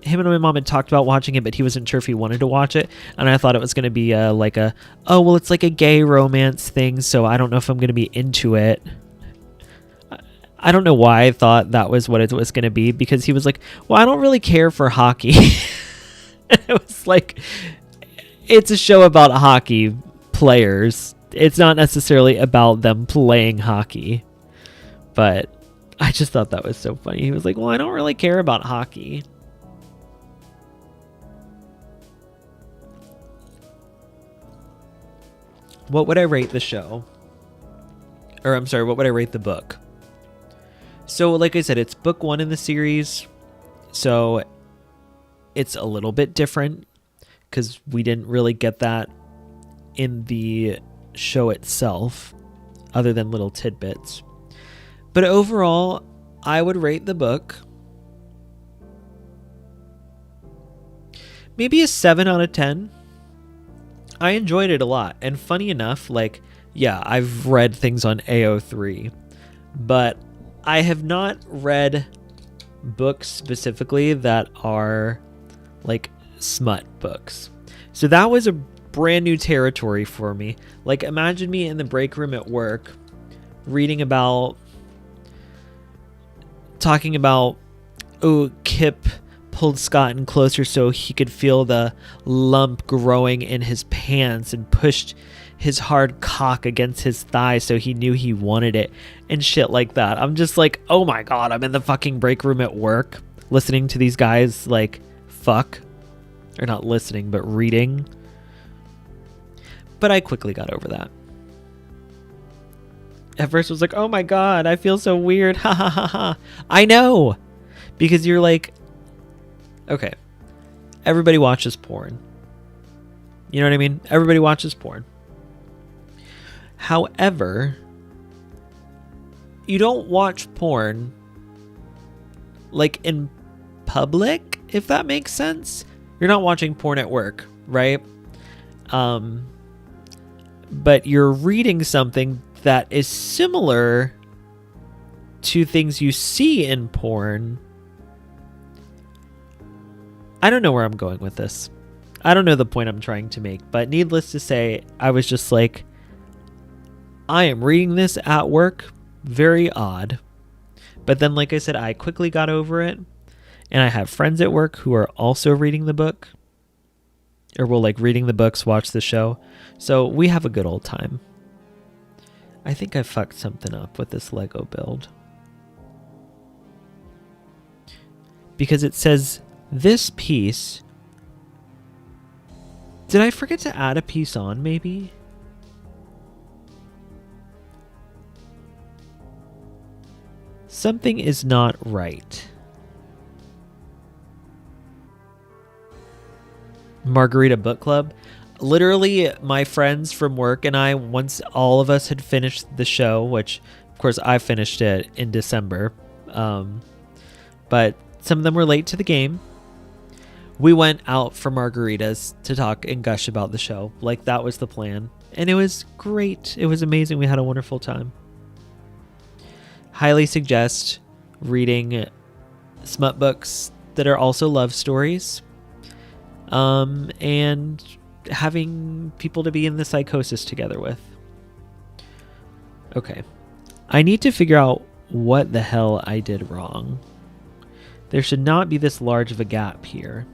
and my mom had talked about watching it, but he wasn't sure if he wanted to watch it. And I thought it was going to be it's like a gay romance thing. So I don't know if I'm going to be into it. I don't know why I thought that was what it was going to be, because he was like, well, I don't really care for hockey. It was like, it's a show about hockey players. It's not necessarily about them playing hockey. But I just thought that was so funny. He was like, well, I don't really care about hockey. What would I rate the show? Or I'm sorry, what would I rate the book? So, like I said, it's book 1 in the series, so it's a little bit different because we didn't really get that in the show itself, other than little tidbits. But overall, I would rate the book maybe a 7 out of 10. I enjoyed it a lot, and funny enough, like, yeah, I've read things on AO3, but I have not read books specifically that are like smut books. So that was a brand new territory for me. Like, imagine me in the break room at work reading about, talking about, oh, Kip pulled Scott in closer so he could feel the lump growing in his pants and pushed his hard cock against his thigh so he knew he wanted it and shit like that. I'm just like, oh my god, I'm in the fucking break room at work listening to these guys like fuck. Or not listening, but reading. But I quickly got over that. At first I was like, oh my god, I feel so weird. Ha ha ha ha. I know. Because you're like, okay, everybody watches porn. You know what I mean? Everybody watches porn. However, you don't watch porn like in public, if that makes sense. You're not watching porn at work, right? But you're reading something that is similar to things you see in porn. I don't know where I'm going with this. I don't know the point I'm trying to make, but needless to say, I was just like, I am reading this at work. Very odd. But then, like I said, I quickly got over it. And I have friends at work who are also reading the book. Or will like reading the books, watch the show. So we have a good old time. I think I fucked something up with this Lego build. Because it says this piece. Did I forget to add a piece on maybe? Something is not right. Margarita Book Club. Literally, my friends from work and I, once all of us had finished the show, which, of course, I finished it in December, but some of them were late to the game. We went out for margaritas to talk and gush about the show. Like, that was the plan. And it was great. It was amazing. We had a wonderful time. Highly suggest reading smut books that are also love stories. and having people to be in the psychosis together with. Okay. I need to figure out what the hell I did wrong. There should not be this large of a gap here.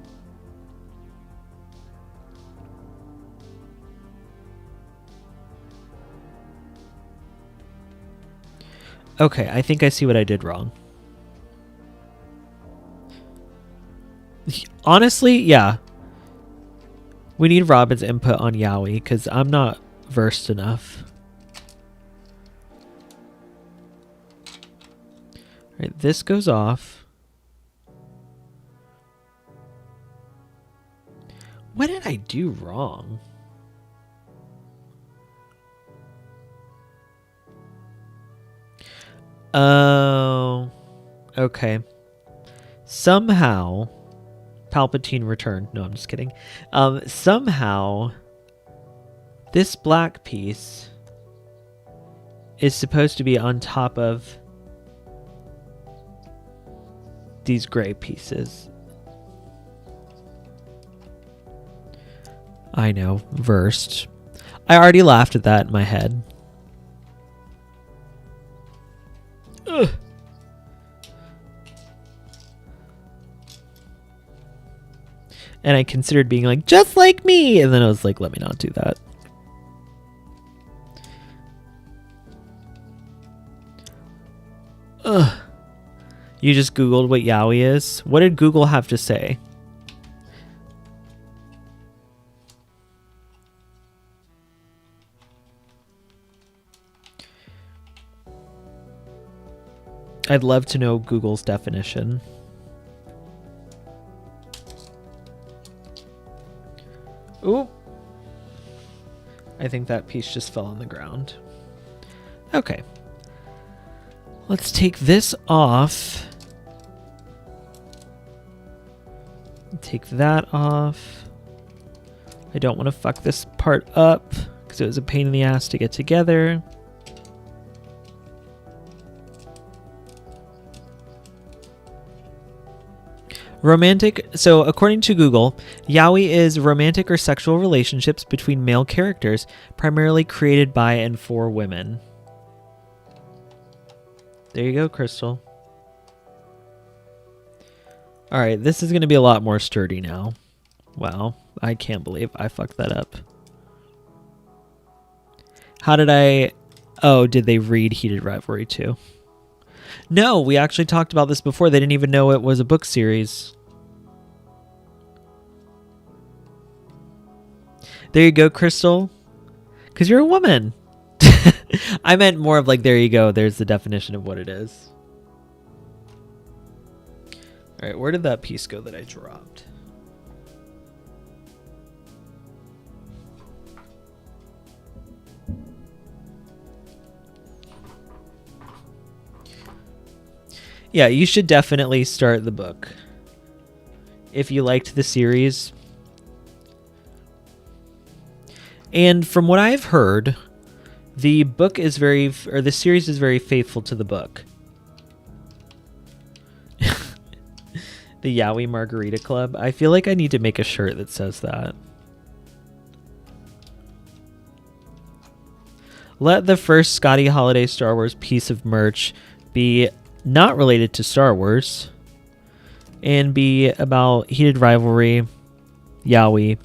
Okay, I think I see what I did wrong. Honestly, yeah. We need Robin's input on Yowie because I'm not versed enough. Alright, this goes off. What did I do wrong? Oh, okay. Somehow, Palpatine returned. No, I'm just kidding. Somehow, this black piece is supposed to be on top of these gray pieces. I know, versed. I already laughed at that in my head. Ugh. And I considered being like, just like me! And then I was like, let me not do that. Ugh. You just Googled what Yowie is? What did Google have to say? I'd love to know Google's definition. Ooh. I think that piece just fell on the ground. Okay. Let's take this off. Take that off. I don't want to fuck this part up because it was a pain in the ass to get together. Romantic. So according to Google, yaoi is romantic or sexual relationships between male characters, primarily created by and for women. There you go, Crystal. All right, this is going to be a lot more sturdy now. Wow, I can't believe I fucked that up. How did I... Oh, did they read Heated Rivalry too? No, we actually talked about this before. They didn't even know it was a book series. There you go, Crystal. Because you're a woman. I meant more of like, there you go. There's the definition of what it is. All right, where did that piece go that I dropped? Yeah, you should definitely start the book. If you liked the series. And from what I've heard, the book is the series is very faithful to the book. The Yowie Margarita Club. I feel like I need to make a shirt that says that. Let the first Scotty Holiday Star Wars piece of merch be not related to Star Wars and be about heated rivalry, yaoi,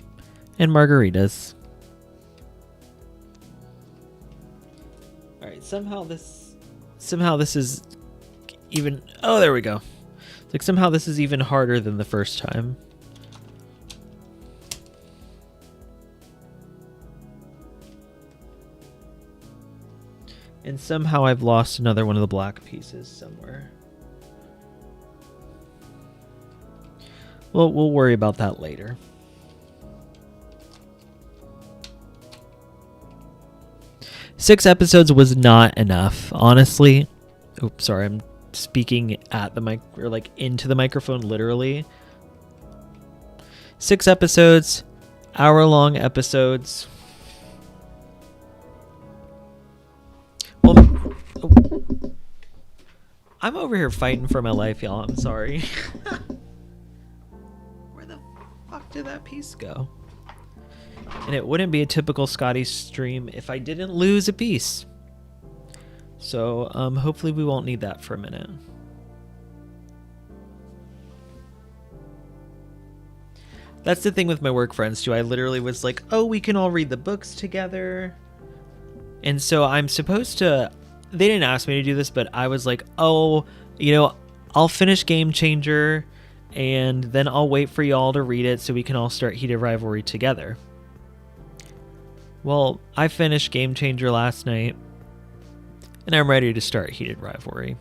and margaritas. All right, somehow this is even... Oh, there we go. Like somehow this is even harder than the first time. And somehow I've lost another one of the black pieces somewhere. Well, we'll worry about that later. Six episodes was not enough, honestly. Oops, sorry, I'm speaking at the mic, or like into the microphone, literally. 6 episodes, hour-long episodes. Well, oh. I'm over here fighting for my life, y'all. I'm sorry. Where the fuck did that piece go? And it wouldn't be a typical Scotty stream if I didn't lose a piece. So hopefully we won't need that for a minute. That's the thing with my work friends too. I literally was like, oh, we can all read the books together. And so I'm supposed to, they didn't ask me to do this, but I was like, oh, you know, I'll finish Game Changer and then I'll wait for y'all to read it so we can all start Heated Rivalry together. Well, I finished Game Changer last night and I'm ready to start Heated Rivalry.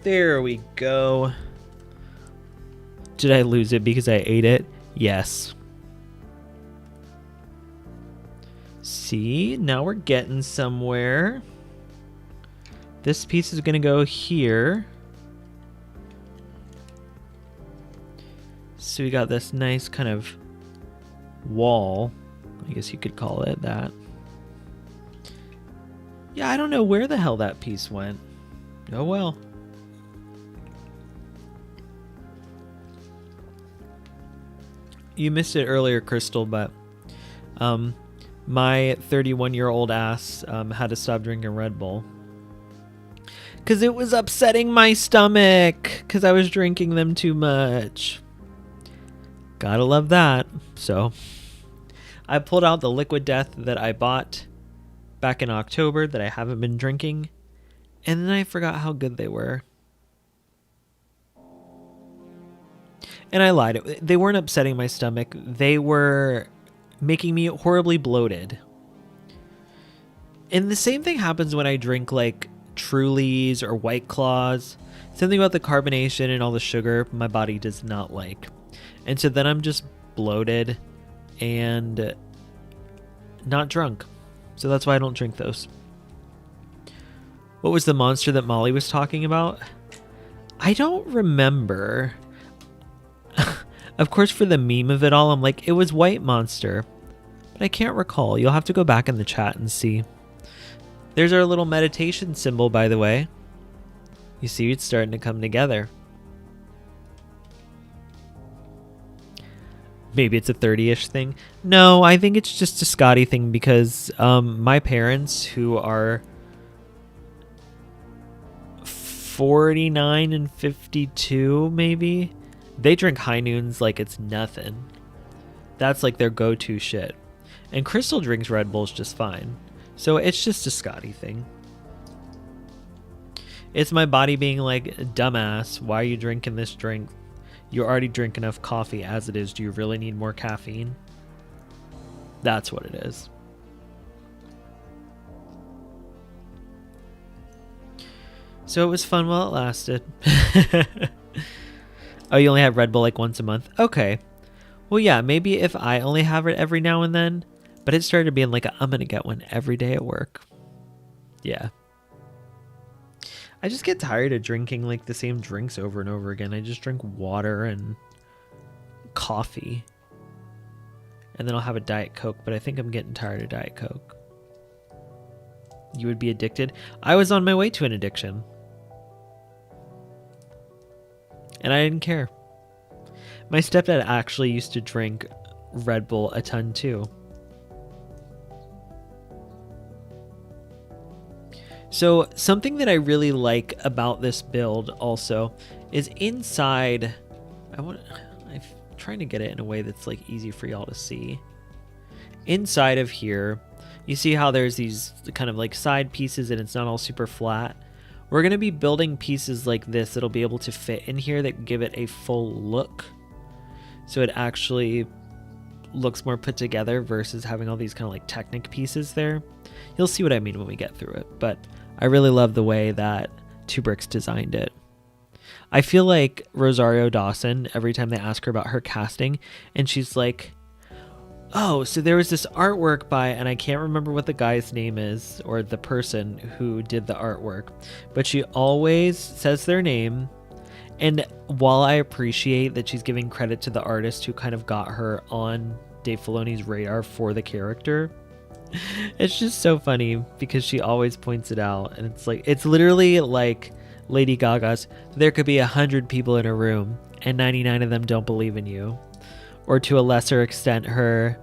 There we go. Did I lose it because I ate it? Yes. See, now we're getting somewhere. This piece is going to go here. So we got this nice kind of wall. I guess you could call it that. Yeah, I don't know where the hell that piece went. Oh well. You missed it earlier, Crystal, but my 31-year-old ass had to stop drinking Red Bull because it was upsetting my stomach because I was drinking them too much. Gotta love that. So I pulled out the Liquid Death that I bought back in October that I haven't been drinking, and then I forgot how good they were. And I lied. They weren't upsetting my stomach. They were making me horribly bloated. And the same thing happens when I drink like Trulies or White Claws. Something about the carbonation and all the sugar my body does not like. And so then I'm just bloated and not drunk. So that's why I don't drink those. What was the monster that Molly was talking about? I don't remember. Of course, for the meme of it all, I'm like, it was White Monster. But I can't recall. You'll have to go back in the chat and see. There's our little meditation symbol, by the way. You see, it's starting to come together. Maybe it's a 30-ish thing. No, I think it's just a Scotty thing because my parents, who are 49 and 52, maybe, they drink High Noons like it's nothing. That's like their go-to shit. And Crystal drinks Red Bulls just fine. So it's just a Scotty thing. It's my body being like, dumbass, why are you drinking this drink? You already drink enough coffee as it is. Do you really need more caffeine? That's what it is. So it was fun while it lasted. Oh, you only have Red Bull like once a month? Okay. Well, yeah, maybe if I only have it every now and then. But it started being like, I'm going to get one every day at work. Yeah. I just get tired of drinking like the same drinks over and over again. I just drink water and coffee. And then I'll have a Diet Coke, but I think I'm getting tired of Diet Coke. You would be addicted? I was on my way to an addiction. And I didn't care. My stepdad actually used to drink Red Bull a ton too. So something that I really like about this build also is inside. I'm trying to get it in a way that's like easy for y'all to see. Inside of here, you see how there's these kind of like side pieces and it's not all super flat. We're going to be building pieces like this that'll be able to fit in here that give it a full look. So it actually looks more put together versus having all these kind of like Technic pieces there. You'll see what I mean when we get through it, but I really love the way that Two Bricks designed it. I feel like Rosario Dawson, every time they ask her about her casting, and she's like, oh, so there was this artwork by, and I can't remember what the guy's name is, or the person who did the artwork, but she always says their name. And while I appreciate that she's giving credit to the artist who kind of got her on Dave Filoni's radar for the character. It's just so funny because she always points it out, and it's literally like Lady Gaga's "There could be 100 people in a room and 99 of them don't believe in you," or to a lesser extent her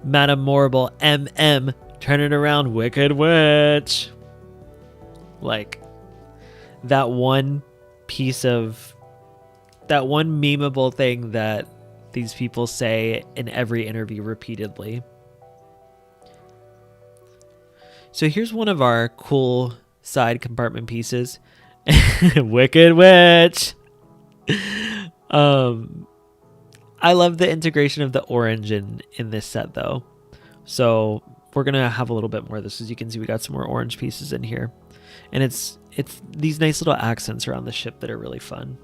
Madame Morrible MM turn it around Wicked Witch. Like that one memeable thing that these people say in every interview repeatedly. So here's one of our cool side compartment pieces. Wicked Witch. I love the integration of the orange in this set though. So we're going to have a little bit more of this. As you can see, we got some more orange pieces in here. And it's these nice little accents around the ship that are really fun.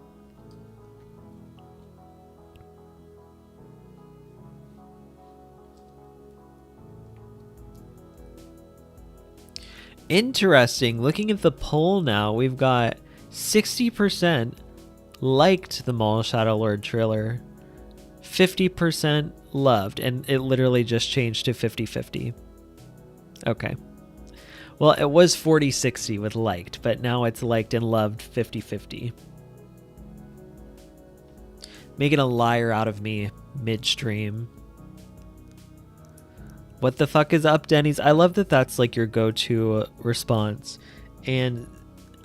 Interesting. Looking at the poll now, we've got 60% liked the Maul Shadow Lord trailer, 50% loved, and it literally just changed to 50-50. Okay. Well, it was 40-60 with liked, but now it's liked and loved 50-50. Making a liar out of me midstream. What the fuck is up, Denny's? I love that that's like your go-to response. And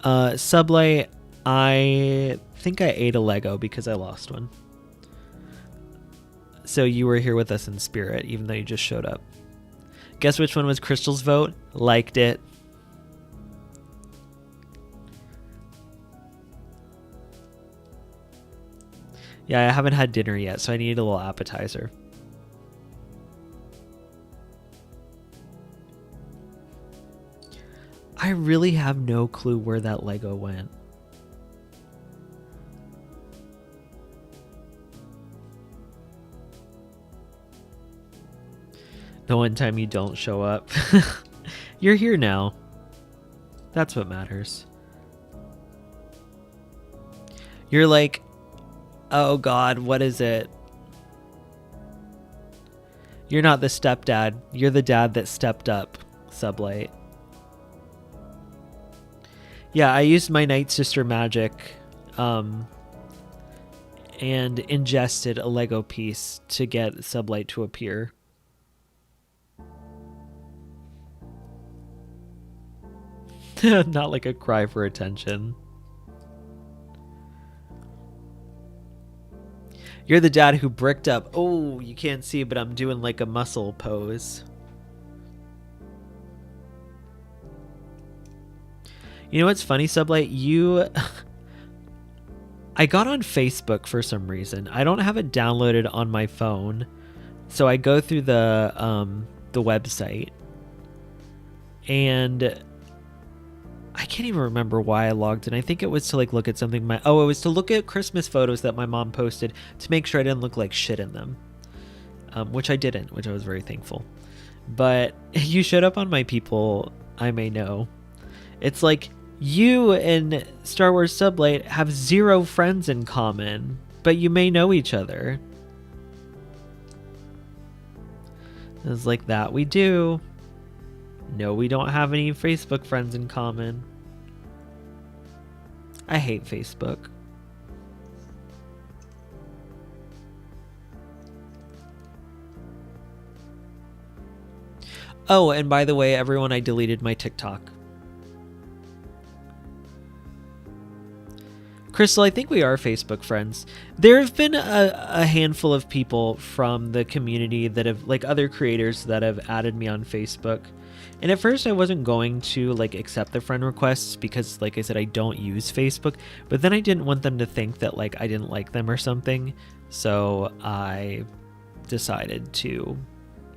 Sublay, I think I ate a Lego because I lost one. So you were here with us in spirit, even though you just showed up. Guess which one was Crystal's vote? Liked it. Yeah, I haven't had dinner yet, so I need a little appetizer. I really have no clue where that Lego went. The one time you don't show up. You're here now. That's what matters. You're like, oh God, what is it? You're not the stepdad. You're the dad that stepped up, Sublight. Yeah, I used my Night Sister magic and ingested a Lego piece to get Sublight to appear. Not like a cry for attention. You're the dad who bricked up. Oh, you can't see, but I'm doing like a muscle pose. You know what's funny, Sublight? I got on Facebook for some reason. I don't have it downloaded on my phone, so I go through the website, and I can't even remember why I logged in. I think it was to like look at something. It was to look at Christmas photos that my mom posted to make sure I didn't look like shit in them, which I didn't, which I was very thankful. But you showed up on my people I may know. It's like you and Star Wars Sublight have 0 friends in common, but you may know each other. It was like that we do. No, we don't have any Facebook friends in common. I hate Facebook. Oh, and by the way, everyone, I deleted my TikTok. Crystal, I think we are Facebook friends. There have been a handful of people from the community that have, like other creators that have added me on Facebook. And at first I wasn't going to like accept the friend requests because, like I said, I don't use Facebook. But then I didn't want them to think that like I didn't like them or something. So I decided to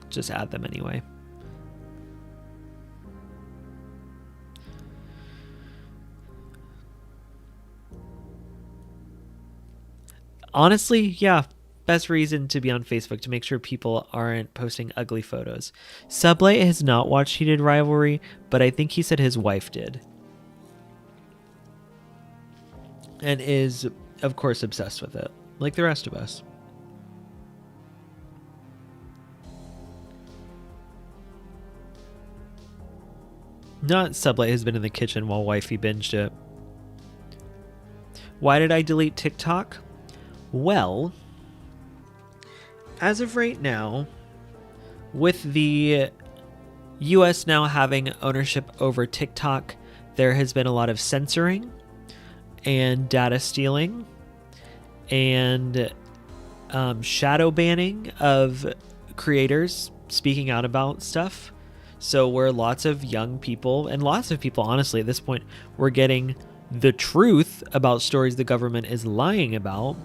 just add them anyway. Honestly, yeah, best reason to be on Facebook, to make sure people aren't posting ugly photos. Sublight has not watched Heated Rivalry, but I think he said his wife did. And is, of course, obsessed with it, like the rest of us. Not Sublight has been in the kitchen while wifey binged it. Why did I delete TikTok? Well, as of right now, with the US now having ownership over TikTok, there has been a lot of censoring and data stealing and shadow banning of creators speaking out about stuff. So where lots of young people, and lots of people honestly at this point, were getting the truth about stories the government is lying about.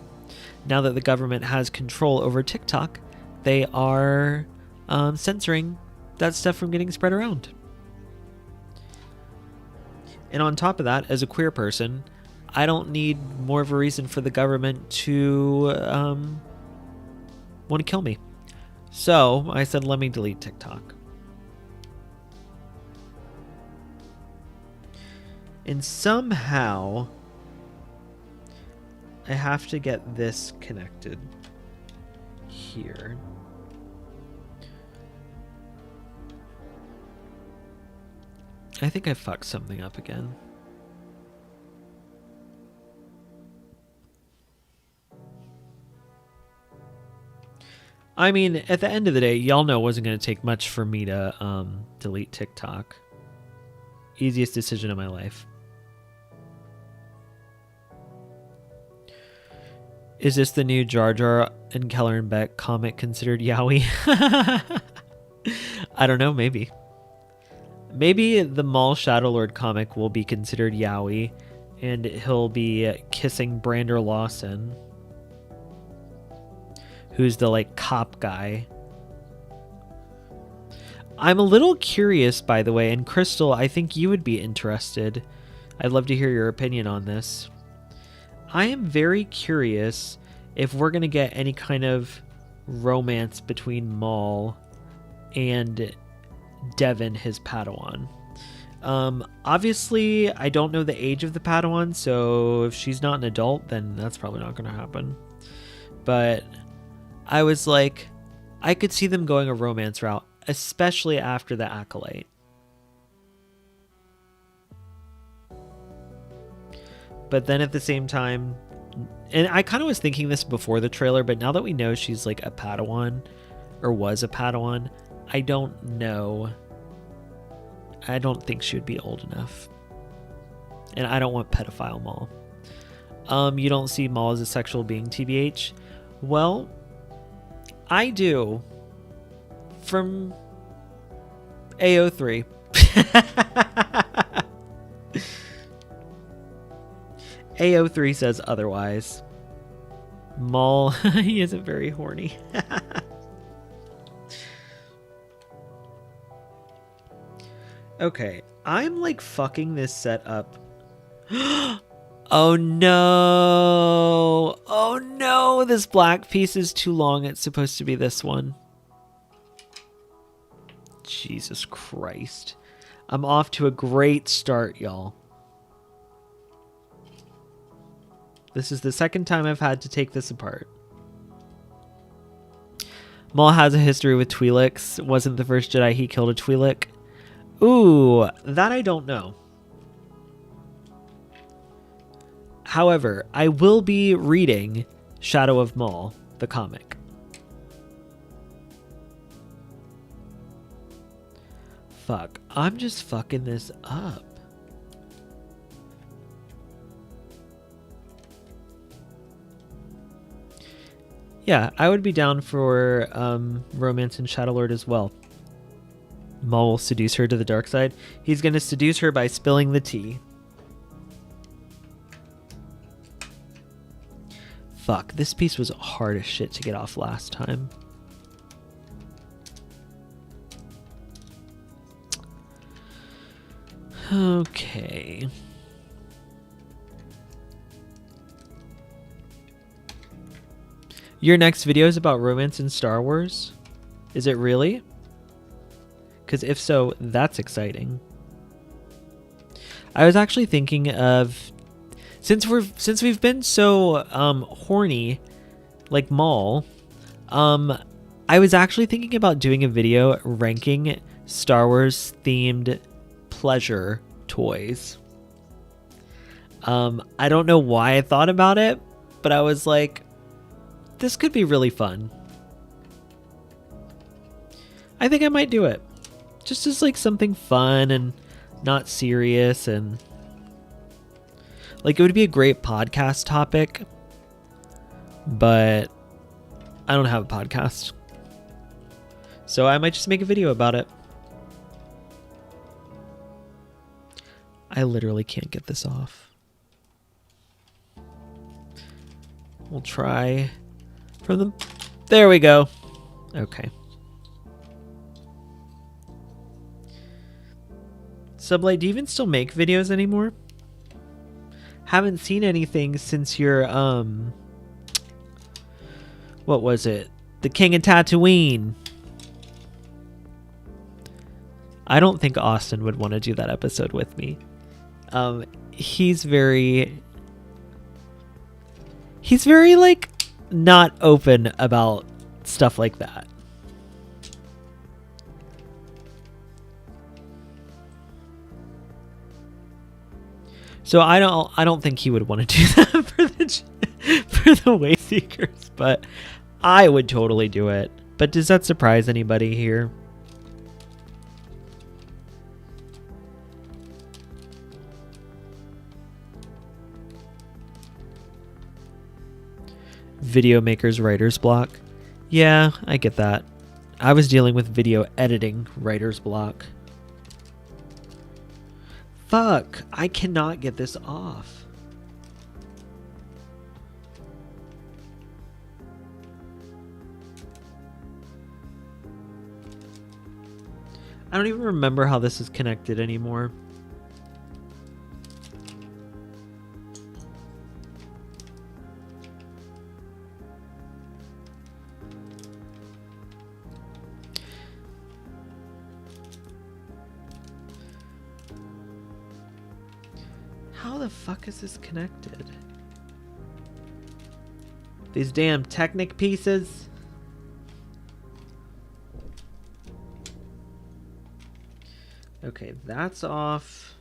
Now that the government has control over TikTok, they are censoring that stuff from getting spread around. And on top of that, as a queer person, I don't need more of a reason for the government to want to kill me. So I said, let me delete TikTok. And somehow I have to get this connected here. I think I fucked something up again. I mean, at the end of the day, y'all know it wasn't going to take much for me to delete TikTok. Easiest decision of my life. Is this the new Jar Jar and Keller and Beck comic considered yaoi? I don't know, maybe. Maybe the Maul Shadowlord comic will be considered yaoi, and he'll be kissing Brander Lawson, who's the like cop guy. I'm a little curious, by the way, and Crystal, I think you would be interested. I'd love to hear your opinion on this. I am very curious if we're going to get any kind of romance between Maul and Devin, his Padawan. Obviously, I don't know the age of the Padawan, so if she's not an adult, then that's probably not going to happen. But I was like, I could see them going a romance route, especially after the Acolyte. But then at the same time, and I kind of was thinking this before the trailer, but now that we know she's like a Padawan, or was a Padawan, I don't know. I don't think she would be old enough. And I don't want pedophile Maul. You don't see Maul as a sexual being, TBH? Well, I do. From AO3. AO3 says otherwise. Maul, he isn't very horny. Okay, I'm like fucking this set up. Oh no! Oh no! This black piece is too long. It's supposed to be this one. Jesus Christ. I'm off to a great start, y'all. This is the second time I've had to take this apart. Maul has a history with Twi'leks. Wasn't the first Jedi he killed a Twi'lek? Ooh, that I don't know. However, I will be reading Shadow of Maul, the comic. Fuck, I'm just fucking this up. Yeah, I would be down for romance in Shadowlord as well. Maul will seduce her to the dark side. He's going to seduce her by spilling the tea. Fuck, this piece was hard as shit to get off last time. Okay. Your next video is about romance in Star Wars? Is it really? Because if so, that's exciting. I was actually thinking of, since we've been so horny, like Maul, I was actually thinking about doing a video ranking Star Wars themed pleasure toys. I don't know why I thought about it, but I was like, this could be really fun. I think I might do it. Just as like something fun and not serious, and like it would be a great podcast topic, but I don't have a podcast. So I might just make a video about it. I literally can't get this off. We'll try from the... There we go. Okay. Sublight, do you even still make videos anymore? Haven't seen anything since your, what was it? The King of Tatooine. I don't think Austin would want to do that episode with me. He's very like not open about stuff like that. So I don't think he would want to do that for the Wayseekers, but I would totally do it. But does that surprise anybody here? Video maker's writer's block. Yeah, I get that. I was dealing with video editing writer's block. Fuck, I cannot get this off. I don't even remember how this is connected anymore. How the fuck is this connected? These damn Technic pieces. Okay, that's off.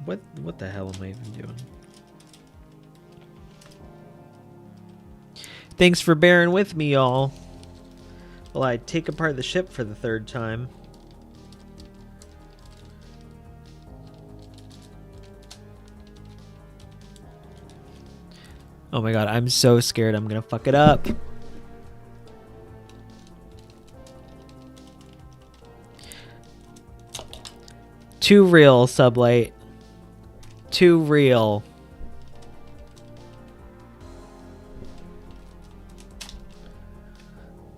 What the hell am I even doing? Thanks for bearing with me, y'all. Well, I take apart the ship for the third time. Oh my god, I'm so scared I'm gonna fuck it up. Too real, Sublight. Too real.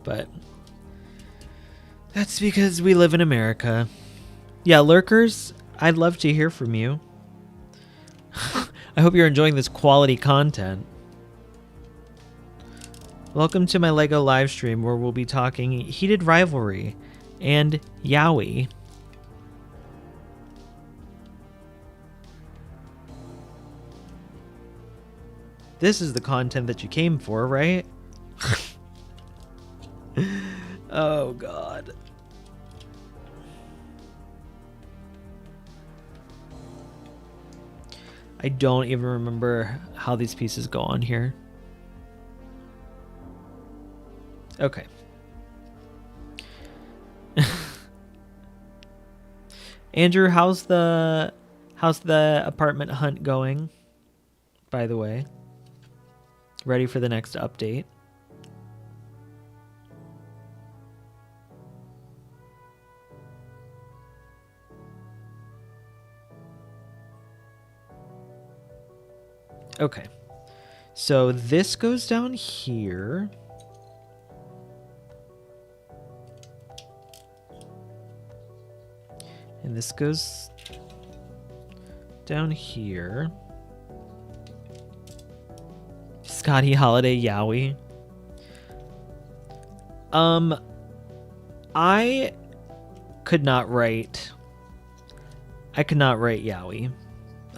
But that's because we live in America. Yeah, lurkers, I'd love to hear from you. I hope you're enjoying this quality content. Welcome to my LEGO live stream where we'll be talking heated rivalry and yaoi. This is the content that you came for, right? Oh god. I don't even remember how these pieces go on here. Okay. Andrew, how's the apartment hunt going? By the way, ready for the next update? Okay. So this goes down here. And this goes down here. Scotty Holiday Yowie. I could not write Yowie.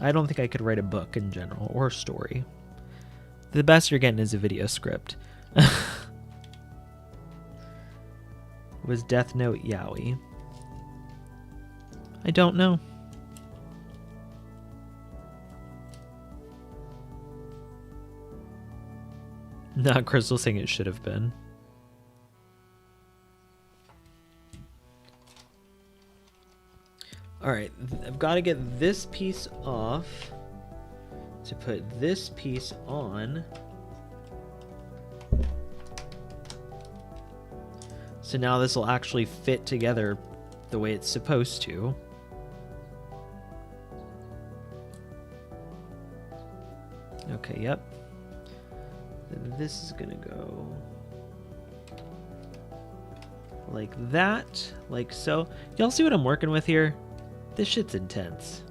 I don't think I could write a book in general or a story. The best you're getting is a video script. Was Death Note yaoi? I don't know. Not Crystal saying it should have been. Alright, I've got to get this piece off to put this piece on. So now this will actually fit together the way it's supposed to. Okay, yep. Then this is gonna go like that, like so. Y'all see what I'm working with here? This shit's intense.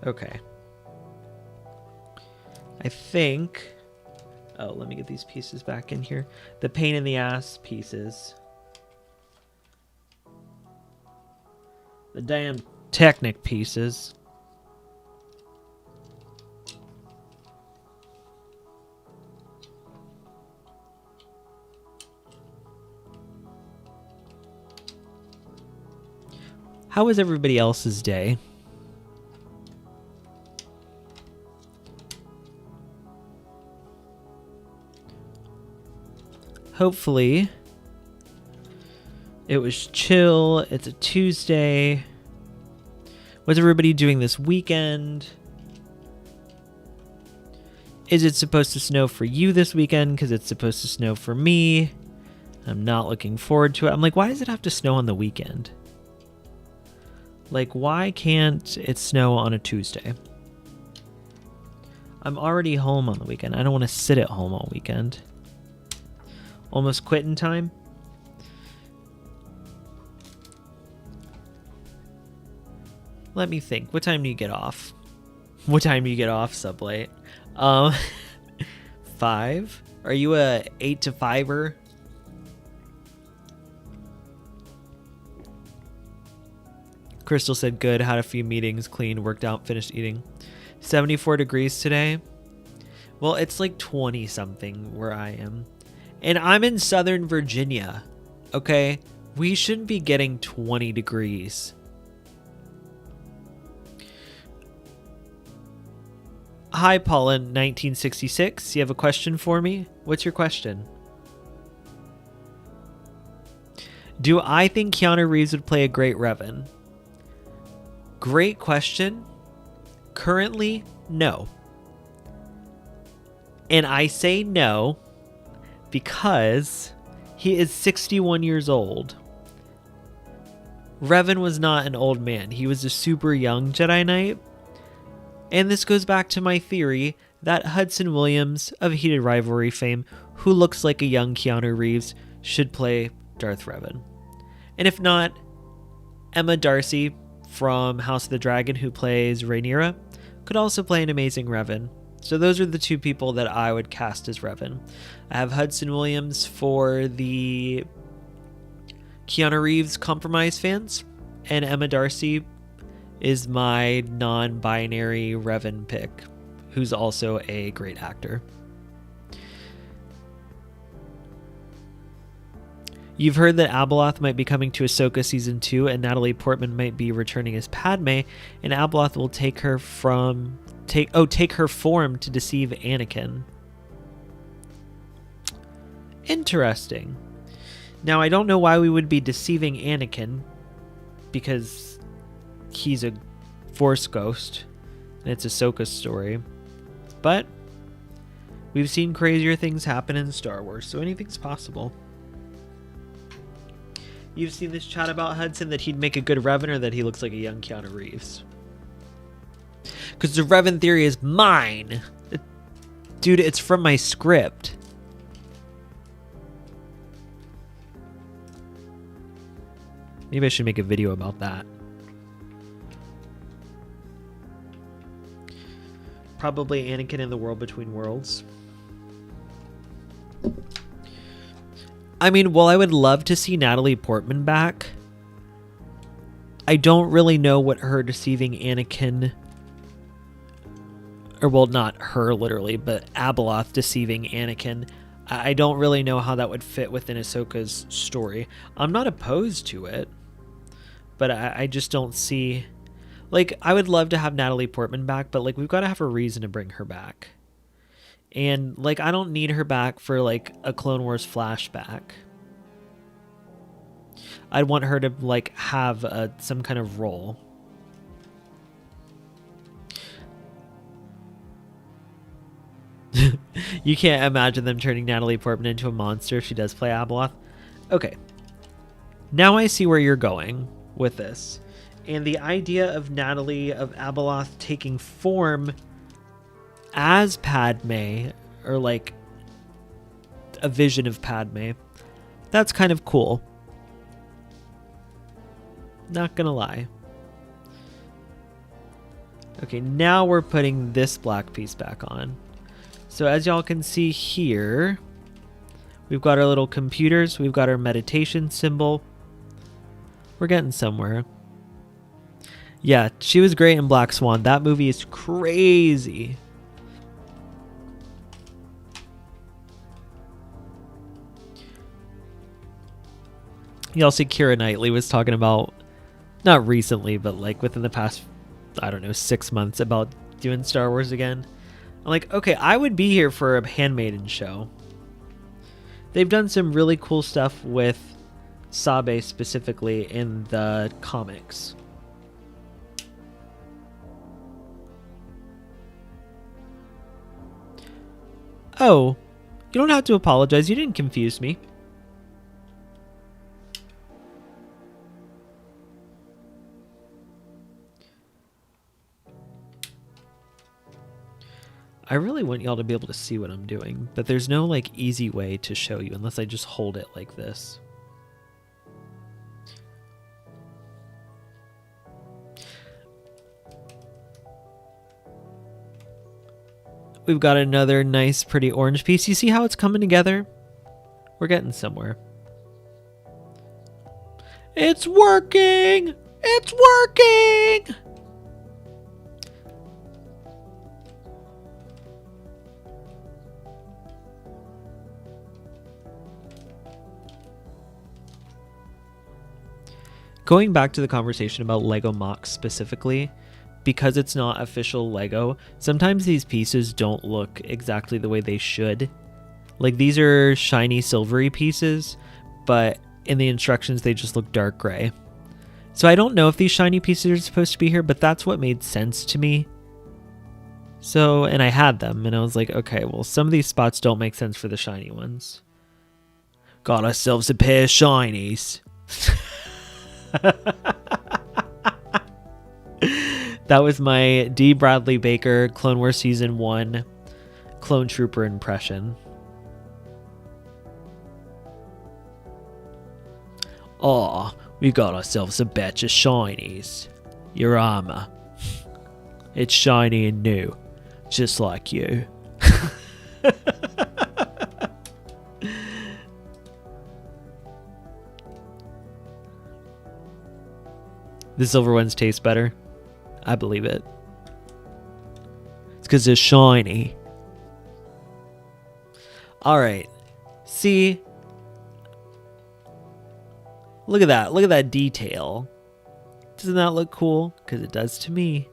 Okay. I think... Oh, let me get these pieces back in here. The pain in the ass pieces. The damn Technic pieces. How was everybody else's day? Hopefully, it was chill. It's a Tuesday. What's everybody doing this weekend? Is it supposed to snow for you this weekend? Because it's supposed to snow for me. I'm not looking forward to it. I'm like, why does it have to snow on the weekend? Like, why can't it snow on a Tuesday? I'm already home on the weekend. I don't want to sit at home all weekend. Almost quitting time? Let me think. What time do you get off? What time do you get off, Sublate? 5? Are you a 8 to 5-er? Crystal said good, had a few meetings, cleaned, worked out, finished eating. 74 degrees today. Well, it's like 20 something where I am. And I'm in Southern Virginia. Okay? We shouldn't be getting 20 degrees. Hi, Paula, 1966. You have a question for me? What's your question? Do I think Keanu Reeves would play a great Revan? Great question. Currently, no. And I say no because he is 61 years old. Revan was not an old man. He was a super young Jedi Knight. And this goes back to my theory that Hudson Williams of Heated Rivalry fame, who looks like a young Keanu Reeves, should play Darth Revan. And if not, Emma Darcy from House of the Dragon, who plays Rhaenyra, could also play an amazing Revan. So those are the two people that I would cast as Revan. I have Hudson Williams for the Keanu Reeves Compromise fans, and Emma Darcy is my non-binary Revan pick, who's also a great actor. You've heard that Abeloth might be coming to Ahsoka Season 2, and Natalie Portman might be returning as Padme, and Abeloth will take her form to deceive Anakin. Interesting. Now, I don't know why we would be deceiving Anakin, because he's a Force ghost, and it's Ahsoka's story. But we've seen crazier things happen in Star Wars, so anything's possible. You've seen this chat about Hudson, that he'd make a good Revan, or that he looks like a young Keanu Reeves? Because the Revan theory is mine. Dude, it's from my script. Maybe I should make a video about that. Probably Anakin in the World Between Worlds. I mean, well, I would love to see Natalie Portman back. I don't really know what her deceiving Anakin, or well, not her literally, but Abeloth deceiving Anakin. I don't really know how that would fit within Ahsoka's story. I'm not opposed to it, but I just don't see... Like, I would love to have Natalie Portman back, but, like, we've got to have a reason to bring her back. And, like, I don't need her back for, like, a Clone Wars flashback. I'd want her to, like, have some kind of role. You can't imagine them turning Natalie Portman into a monster if she does play Abeloth. Okay. Now I see where you're going with this. And the idea of Natalie of Abeloth taking form as Padme, or like a vision of Padme, that's kind of cool. Not gonna lie. Okay, now we're putting this black piece back on. So as y'all can see here, we've got our little computers, we've got our meditation symbol. We're getting somewhere. Yeah, she was great in Black Swan. That movie is crazy. Y'all see Keira Knightley was talking about, not recently, but like within the past, I don't know, 6 months, about doing Star Wars again. I'm like, okay, I would be here for a Handmaiden show. They've done some really cool stuff with Sabe specifically in the comics. Oh, you don't have to apologize. You didn't confuse me. I really want y'all to be able to see what I'm doing, but there's no like easy way to show you unless I just hold it like this. We've got another nice, pretty orange piece. You see how it's coming together? We're getting somewhere. It's working! It's working! Going back to the conversation about Lego MOCs specifically, because it's not official Lego, sometimes these pieces don't look exactly the way they should. Like, these are shiny silvery pieces, but in the instructions they just look dark gray. So I don't know if these shiny pieces are supposed to be here, but that's what made sense to me. So, and I had them, and I was like, okay, well, some of these spots don't make sense for the shiny ones. Got ourselves a pair of shinies. That was my D. Bradley Baker Clone Wars Season 1 Clone Trooper impression. Aw, we got ourselves a batch of shinies. Your armor. It's shiny and new, just like you. The silver ones taste better. I believe it. It's because they're shiny. Alright. See? Look at that. Look at that detail. Doesn't that look cool? Because it does to me.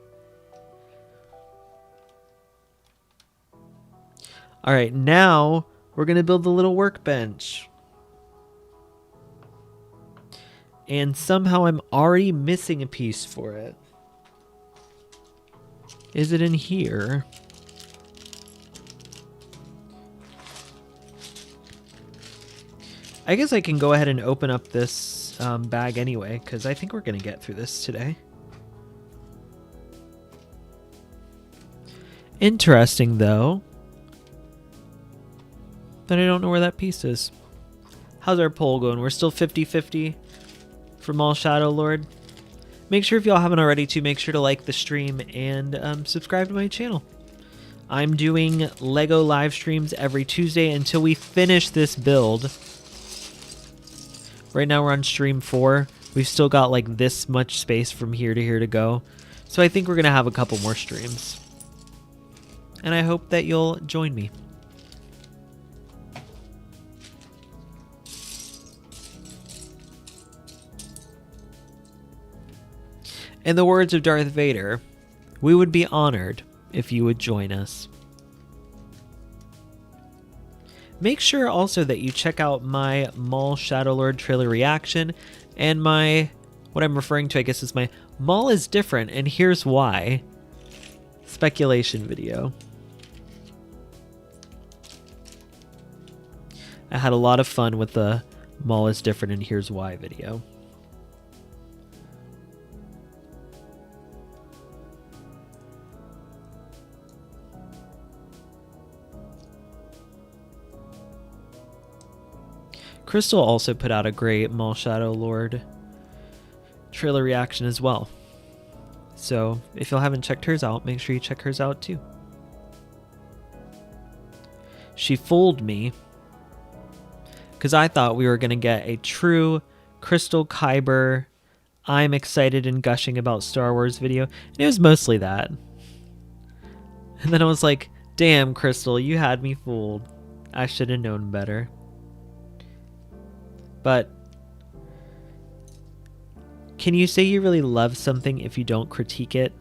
Alright, now we're going to build the little workbench. And somehow I'm already missing a piece for it. Is it in here? I guess I can go ahead and open up this bag anyway, because I think we're going to get through this today. Interesting, though, that I don't know where that piece is. How's our poll going? We're still 50-50 for Maul Shadow Lord. Make sure, if y'all haven't already, to make sure to like the stream and subscribe to my channel. I'm doing Lego live streams every Tuesday until we finish this build. Right now we're on stream 4. We've still got like this much space from here to here to go. So I think we're going to have a couple more streams. And I hope that you'll join me. In the words of Darth Vader, we would be honored if you would join us. Make sure also that you check out my Maul Shadowlord trailer reaction and my, what I'm referring to I guess is my Maul is different and here's why speculation video. I had a lot of fun with the Maul is different and here's why video. Crystal also put out a great Maul Shadowlord trailer reaction as well. So if you haven't checked hers out, make sure you check hers out too. She fooled me because I thought we were going to get a true Crystal Kyber, I'm excited and gushing about Star Wars video. And it was mostly that. And then I was like, damn, Crystal, you had me fooled. I should have known better. But can you say you really love something if you don't critique it?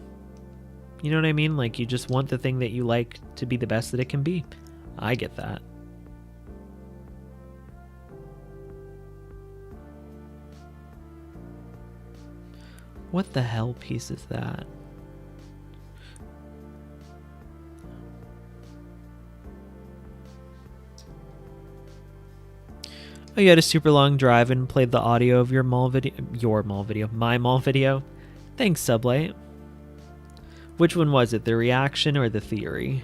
You know what I mean? Like you just want the thing that you like to be the best that it can be. I get that. What the hell piece is that? Oh, you had a super long drive and played the audio of your Maul video? My Maul video? Thanks, Sublight. Which one was it, the reaction or the theory?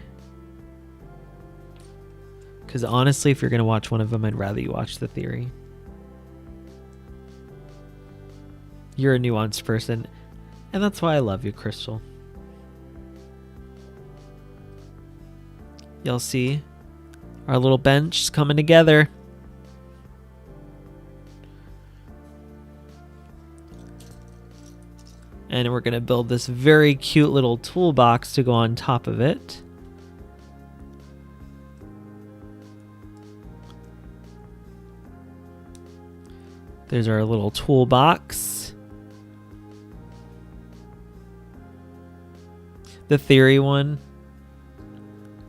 Because honestly, if you're going to watch one of them, I'd rather you watch the theory. You're a nuanced person, and that's why I love you, Crystal. You'll see our little bench is coming together. And we're going to build this very cute little toolbox to go on top of it. There's our little toolbox. The theory one.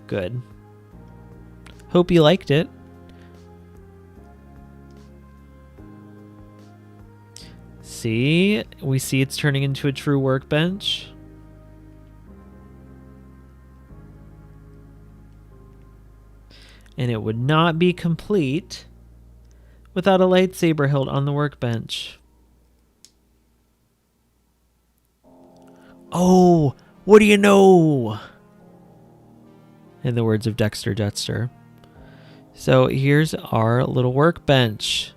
Good. Hope you liked it. See, we see it's turning into a true workbench. And it would not be complete without a lightsaber hilt on the workbench. Oh, what do you know? In the words of Dexter Jetster. So here's our little workbench.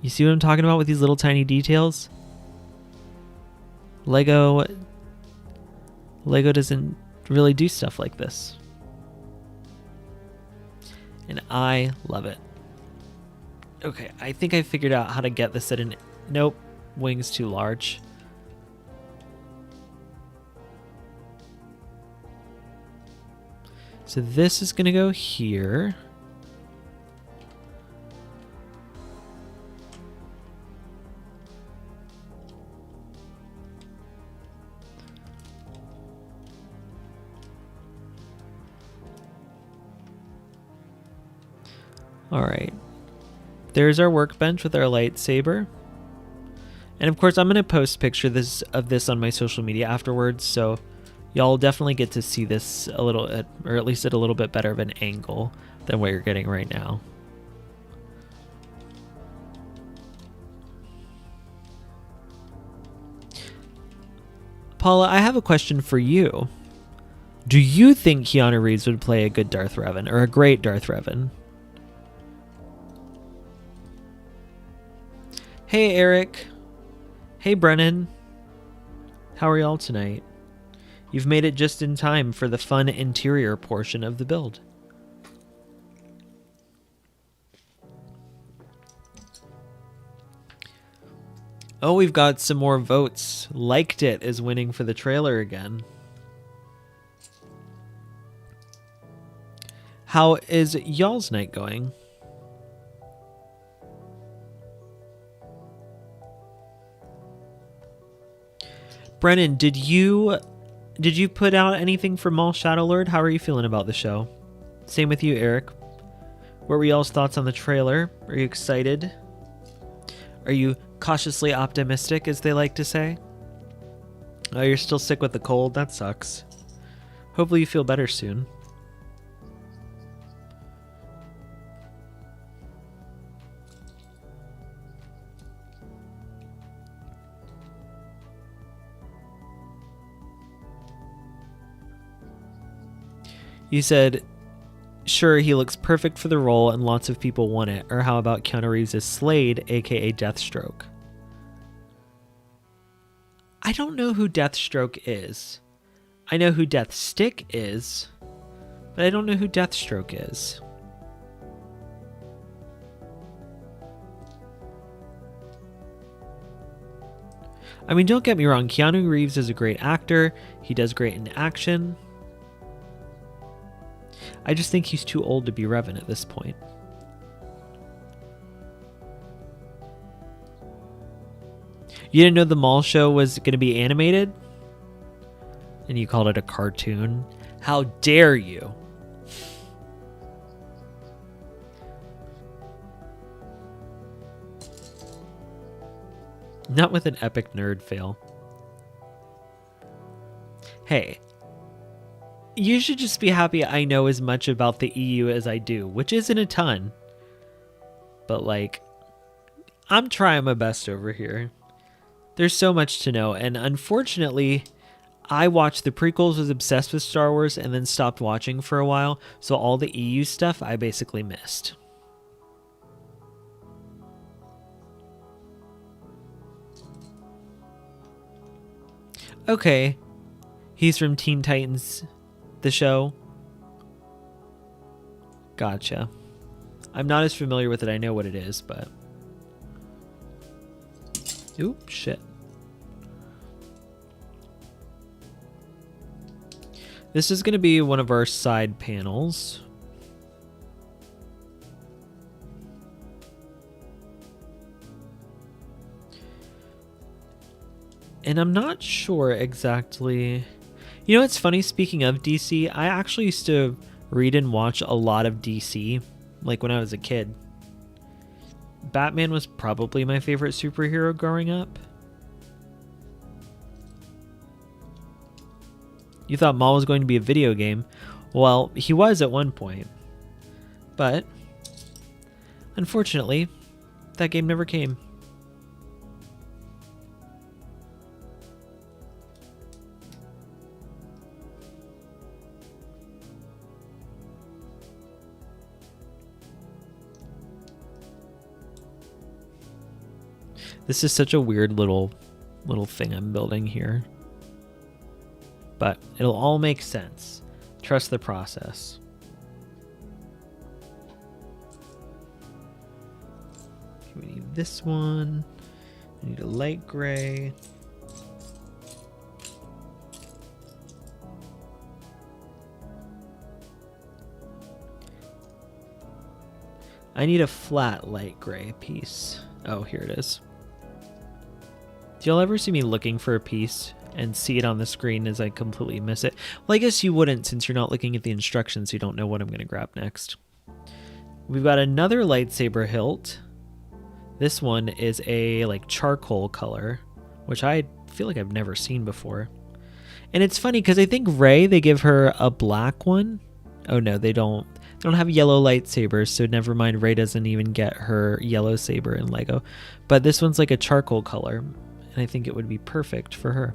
You see what I'm talking about with these little tiny details? Lego doesn't really do stuff like this. And I love it. Okay, I think I figured out how to get this at an... Nope, wing's too large. So this is going to go here. All right. There's our workbench with our lightsaber. And of course, I'm going to post pictures of this on my social media afterwards, so y'all definitely get to see this a little, or at least at a little bit better of an angle than what you're getting right now. Paula, I have a question for you. Do you think Keanu Reeves would play a good Darth Revan, or a great Darth Revan? Hey, Eric. Hey, Brennan. How are y'all tonight? You've made it just in time for the fun interior portion of the build. Oh, we've got some more votes. Liked It is winning for the trailer again. How is y'all's night going? Brennan, did you put out anything for Mall Shadowlord? How are you feeling about the show? Same with you, Eric. What were y'all's thoughts on the trailer? Are you excited? Are you cautiously optimistic, as they like to say? Oh, you're still sick with the cold? That sucks. Hopefully you feel better soon. You said, sure, he looks perfect for the role and lots of people want it. Or how about Keanu Reeves as Slade, aka Deathstroke? I don't know who Deathstroke is. I know who Deathstick is, but I don't know who Deathstroke is. I mean, don't get me wrong, Keanu Reeves is a great actor. He does great in action. I just think he's too old to be Revan at this point. You didn't know the Mall show was going to be animated? And you called it a cartoon? How dare you? Not with an epic nerd fail. Hey. You should just be happy I know as much about the EU as I do, which isn't a ton. But, like, I'm trying my best over here. There's so much to know, and unfortunately, I watched the prequels, was obsessed with Star Wars, and then stopped watching for a while, so all the EU stuff I basically missed. Okay. He's from Teen Titans, the show. Gotcha. I'm not as familiar with it. I know what it is, but... Oop, shit. This is going to be one of our side panels. And I'm not sure exactly... You know what's funny? Speaking of DC, I actually used to read and watch a lot of DC, like when I was a kid. Batman was probably my favorite superhero growing up. You thought Maul was going to be a video game. Well, he was at one point. But, unfortunately, that game never came. This is such a weird little thing I'm building here. But it'll all make sense. Trust the process. We need this one. We need a light gray. I need a flat light gray piece. Oh, here it is. Do y'all ever see me looking for a piece and see it on the screen as I completely miss it? Well, I guess you wouldn't since you're not looking at the instructions. So you don't know what I'm going to grab next. We've got another lightsaber hilt. This one is a like charcoal color, which I feel like I've never seen before. And it's funny because I think Rey, they give her a black one. Oh no, they don't. They don't have yellow lightsabers, so never mind. Rey doesn't even get her yellow saber in Lego. But this one's like a charcoal color. And I think it would be perfect for her.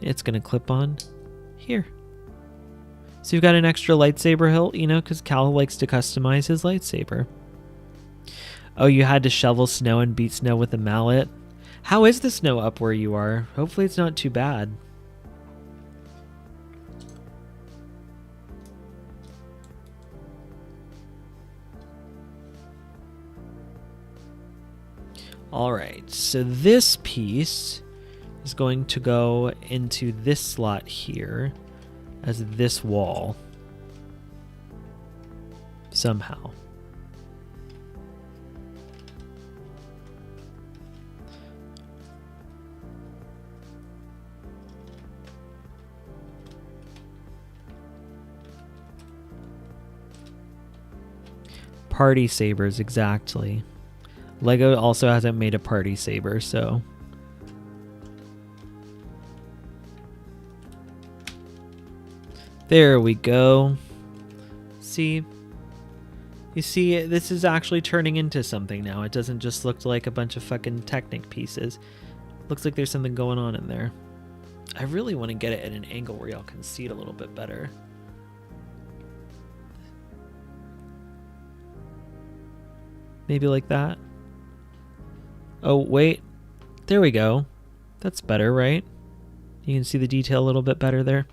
It's going to clip on here. So you've got an extra lightsaber hilt, you know, because Cal likes to customize his lightsaber. Oh, you had to shovel snow and beat snow with a mallet. How is the snow up where you are? Hopefully it's not too bad. All right, so this piece is going to go into this slot here as this wall somehow. Party sabers, exactly. Lego also hasn't made a party saber, so... There we go. See? You see, this is actually turning into something now. It doesn't just look like a bunch of fucking Technic pieces. Looks like there's something going on in there. I really want to get it at an angle where y'all can see it a little bit better. Maybe like that. Oh, wait. There we go. That's better, right? You can see the detail a little bit better there.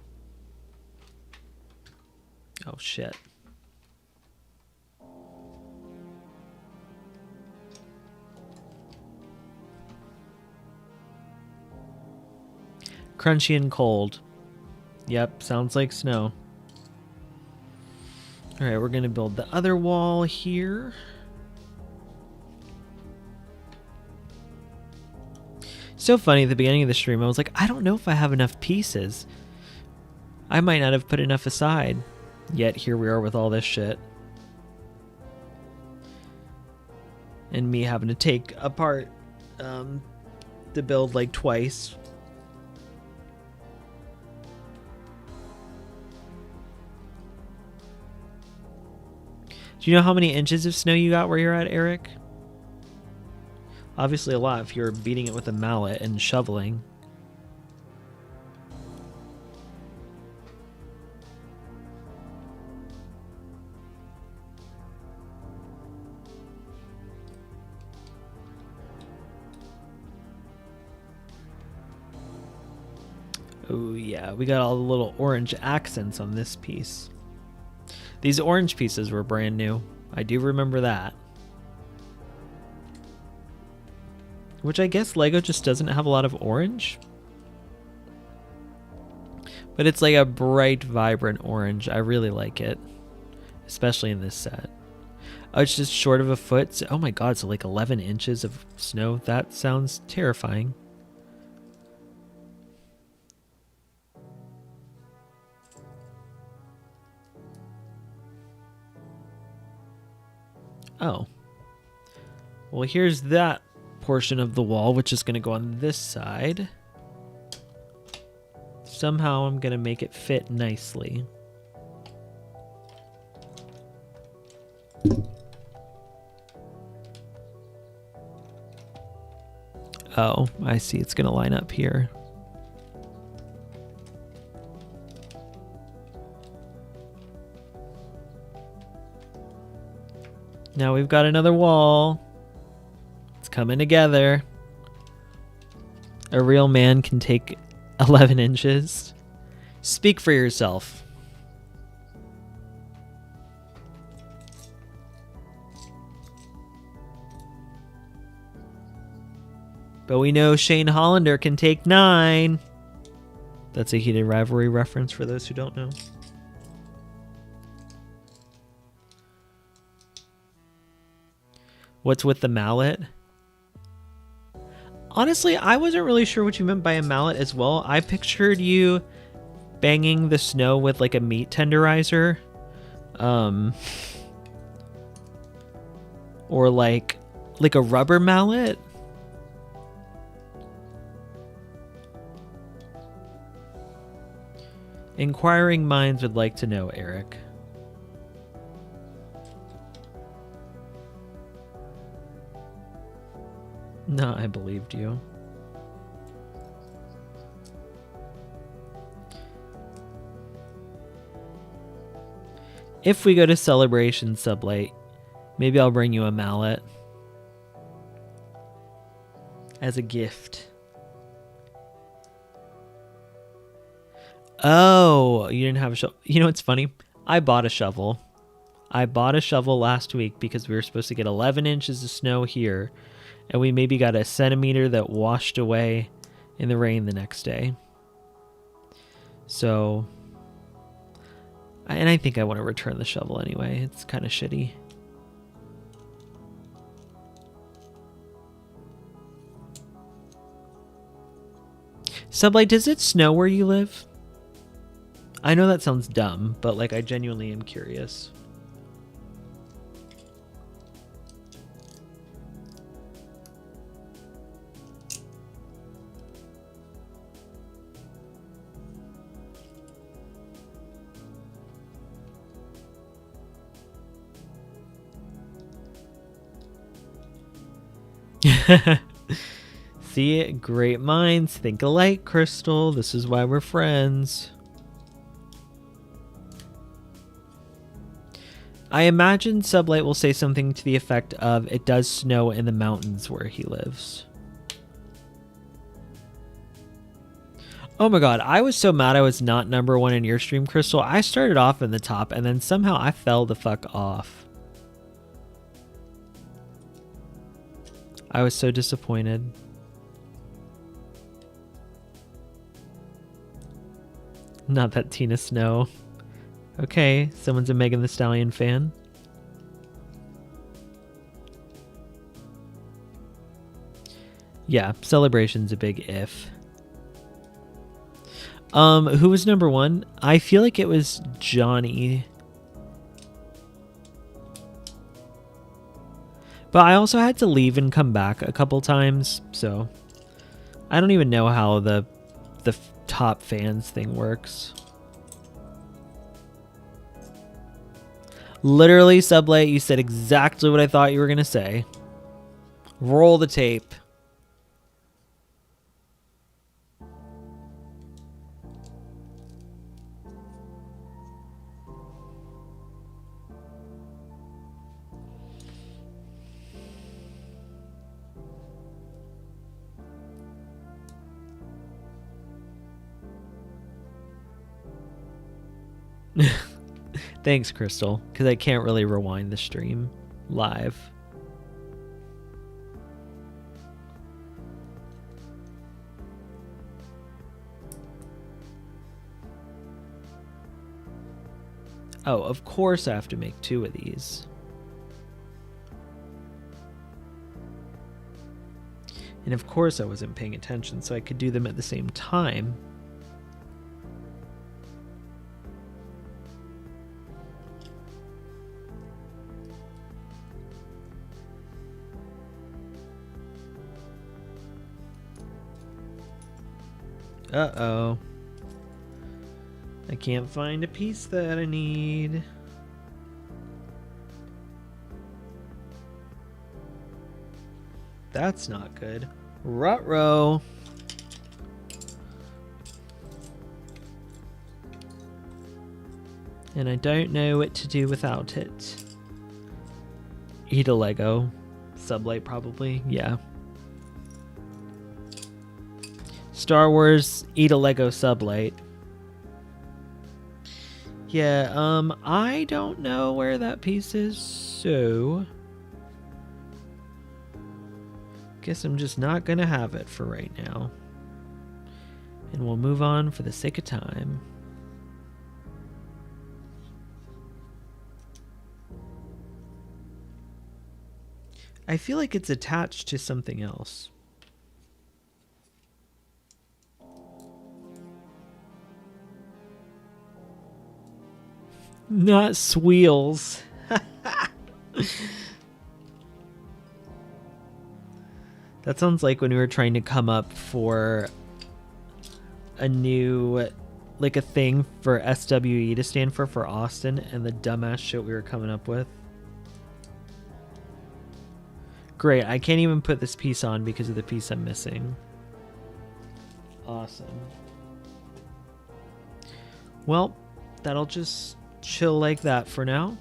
Oh, shit. Crunchy and cold. Yep, sounds like snow. All right, we're going to build the other wall here. So funny, at the beginning of the stream, I was like, I don't know if I have enough pieces. I might not have put enough aside. Yet here we are with all this shit. And me having to take apart to build like twice. Do you know how many inches of snow you got where you're at, Eric? Obviously a lot if you're beating it with a mallet and shoveling. Oh yeah, we got all the little orange accents on this piece. These orange pieces were brand new. I do remember that. Which I guess Lego just doesn't have a lot of orange. But it's like a bright, vibrant orange. I really like it. Especially in this set. Oh, it's just short of a foot. So, oh my god, so like 11 inches of snow. That sounds terrifying. Oh. Well, here's that portion of the wall, which is going to go on this side. Somehow I'm going to make it fit nicely. Oh, I see. It's going to line up here. Now we've got another wall. It's coming together. A real man can take 11 inches. Speak for yourself. But we know Shane Hollander can take 9. That's a Heated Rivalry reference for those who don't know. What's with the mallet? Honestly, I wasn't really sure what you meant by a mallet as well. I pictured you banging the snow with like a meat tenderizer. Or like a rubber mallet. Inquiring minds would like to know, Eric. No, I believed you. If we go to Celebration Sublight, maybe I'll bring you a mallet. As a gift. Oh, you didn't have a shovel. You know what's funny? I bought a shovel. I bought a shovel last week because we were supposed to get 11 inches of snow here, and we maybe got a centimeter that washed away in the rain the next day. So, and I think I want to return the shovel anyway. It's kind of shitty. Sublight, does it snow where you live? I know that sounds dumb, but like I genuinely am curious. See, great minds think alike, Crystal. This is why we're friends. I imagine Sublight will say something to the effect of, it does snow in the mountains where he lives. Oh my god, I was so mad I was not #1 in your stream, Crystal. I started off in the top and then somehow I fell the fuck off. I was so disappointed. Not that Tina Snow. Okay, someone's a Megan Thee Stallion fan. Yeah, Celebration's a big if. Who was #1? I feel like it was Johnny. But I also had to leave and come back a couple times, so I don't even know how the top fans thing works. Literally, Sublight, you said exactly what I thought you were going to say. Roll the tape. Thanks, Crystal, because I can't really rewind the stream live. Oh, of course I have to make 2 of these. And of course I wasn't paying attention, so I could do them at the same time. Uh-oh. I can't find a piece that I need. That's not good. Ruh-roh. And I don't know what to do without it. Eat a Lego. Sublight probably, yeah. Star Wars, eat a Lego, Sublight. Yeah, I don't know where that piece is, so guess I'm just not gonna have it for right now. And we'll move on for the sake of time. I feel like it's attached to something else. Not Sweels. That sounds like when we were trying to come up for a new, like a thing for SWE to stand for Austin, and the dumbass shit we were coming up with. Great, I can't even put this piece on because of the piece I'm missing. Awesome. Well, that'll just chill like that for now.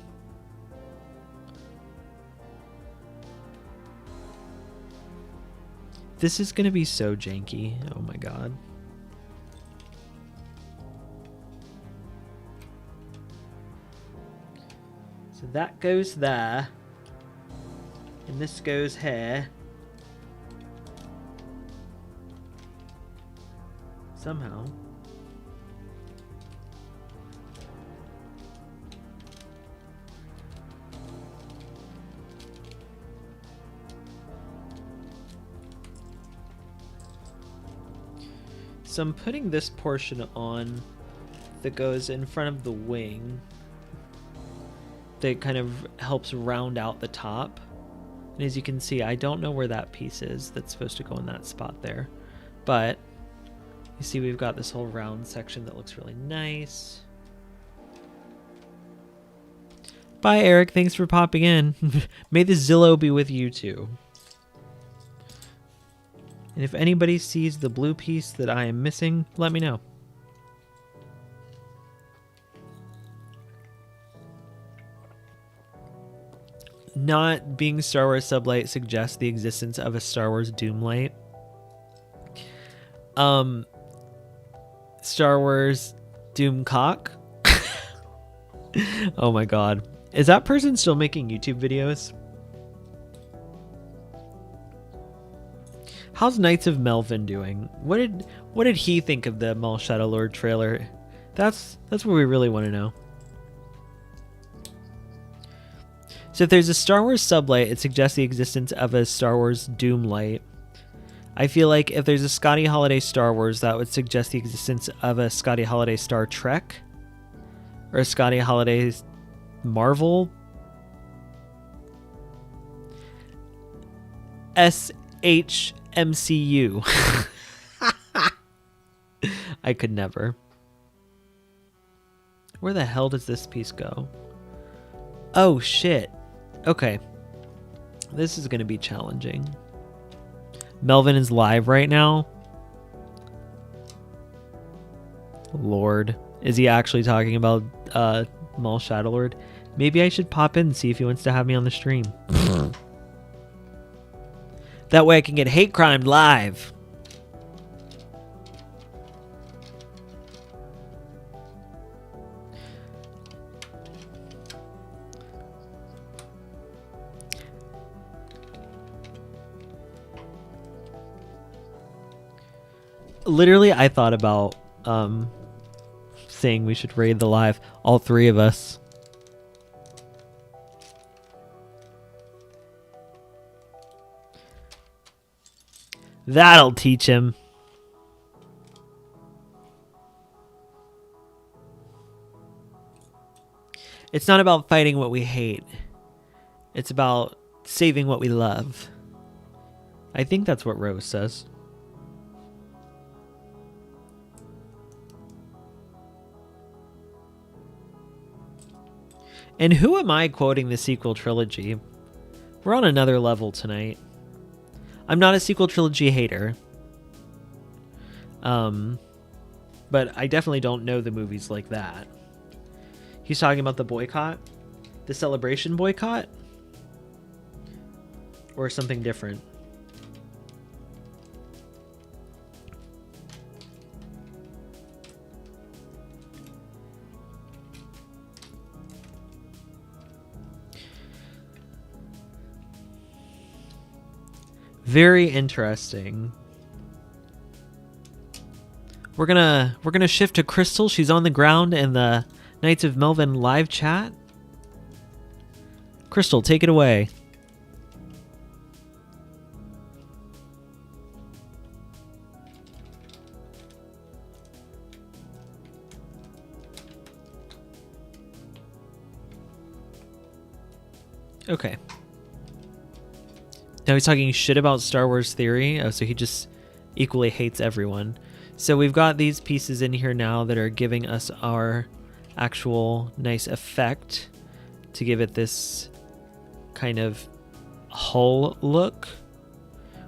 This is gonna be so janky. Oh my god. So So that goes there. And this goes here. Somehow. So I'm putting this portion on that goes in front of the wing. That kind of helps round out the top. And as you can see, I don't know where that piece is that's supposed to go in that spot there. But you see we've got this whole round section that looks really nice. Bye, Eric. Thanks for popping in. May the Zillow be with you too. And if anybody sees the blue piece that I am missing, let me know. Not being Star Wars sublight suggests the existence of a Star Wars Doom light. Star Wars Doom cock. Oh my god. Is that person still making YouTube videos? How's Knights of Melvin doing? What did he think of the Maul Shadow Lord trailer? That's what we really want to know. So if there's a Star Wars sublight, it suggests the existence of a Star Wars Doom light. I feel like if there's a Scotty Holiday Star Wars, that would suggest the existence of a Scotty Holiday Star Trek. Or a Scotty Holiday Marvel. SHMCU. I could never. Where the hell does this piece go? Oh shit. Okay. This is going to be challenging. Melvin is live right now. Lord. Is he actually talking about Maul Shadow Lord? Maybe I should pop in and see if he wants to have me on the stream. That way I can get hate crimed live. Literally, I thought about saying we should raid the live, all three of us. That'll teach him. It's not about fighting what we hate. It's about saving what we love. I think that's what Rose says. And who am I quoting the sequel trilogy? We're on another level tonight. I'm not a sequel trilogy hater. But I definitely don't know the movies like that. He's talking about the boycott? The celebration boycott? Or something different? Very interesting. We're gonna shift to Crystal. She's on the ground in the Knights of Melvin live chat. Crystal, take it away. Okay. Now he's talking shit about Star Wars theory. Oh, so he just equally hates everyone. So we've got these pieces in here now that are giving us our actual nice effect to give it this kind of hull look.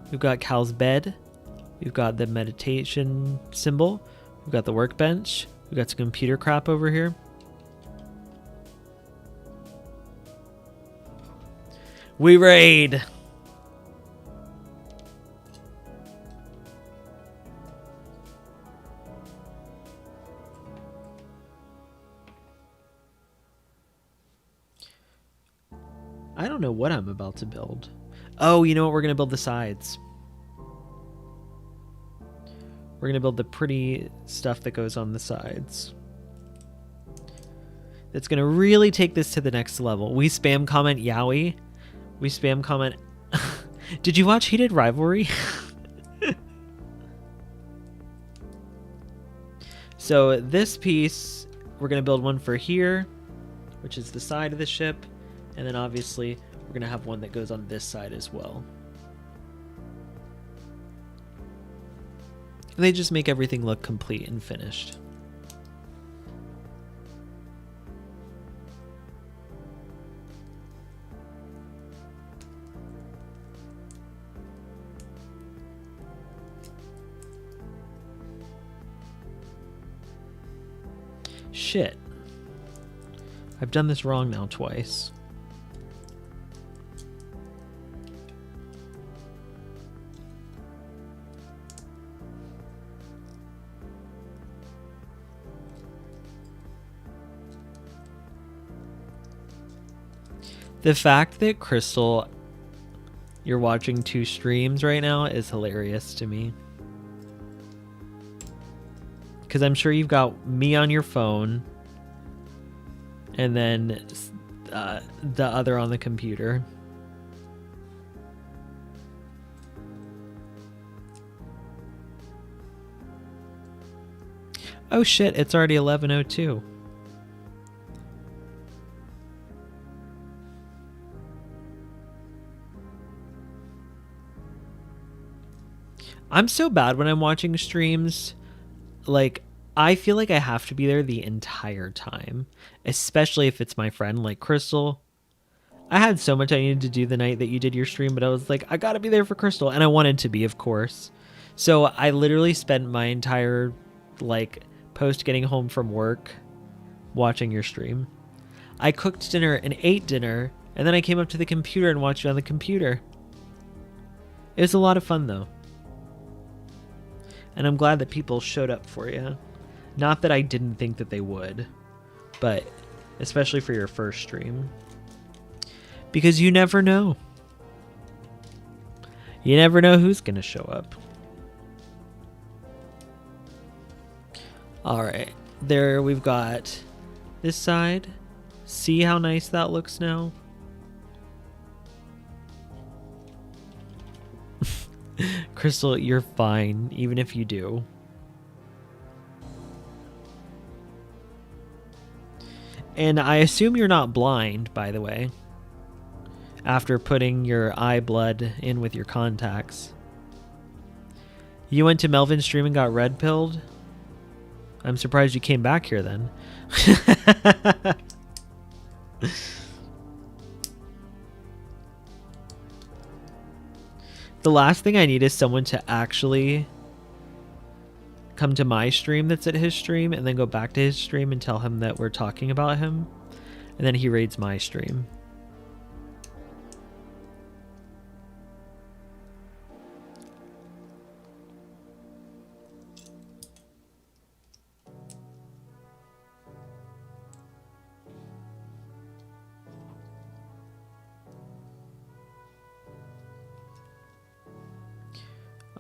We've got Cal's bed. We've got the meditation symbol. We've got the workbench. We've got some computer crap over here. We raid! I don't know what I'm about to build. Oh, you know what? We're going to build the sides. We're going to build the pretty stuff that goes on the sides. That's going to really take this to the next level. We spam comment Yowie. We spam comment... Did you watch Heated Rivalry? So this piece, we're going to build one for here, which is the side of the ship. And then obviously we're going to have one that goes on this side as well. They just make everything look complete and finished. Shit. I've done this wrong now twice. The fact that Crystal, you're watching 2 streams right now is hilarious to me. Because I'm sure you've got me on your phone and then the other on the computer. Oh shit, it's already 11:02. I'm so bad when I'm watching streams. Like, I feel like I have to be there the entire time, especially if it's my friend like Crystal. I had so much I needed to do the night that you did your stream, but I was like, I gotta be there for Crystal, and I wanted to be, of course. So I literally spent my entire, like, post getting home from work watching your stream. I cooked dinner and ate dinner, and then I came up to the computer and watched it on the computer. It was a lot of fun, though. And I'm glad that people showed up for you. Not that I didn't think that they would, but especially for your first stream. Because you never know. You never know who's going to show up. Alright, there we've got this side. See how nice that looks now? Crystal, you're fine, even if you do. And I assume you're not blind, by the way, after putting your eye blood in with your contacts. You went to Melvin's stream and got red pilled? I'm surprised you came back here then. The last thing I need is someone to actually come to my stream that's at his stream and then go back to his stream and tell him that we're talking about him. And then he raids my stream.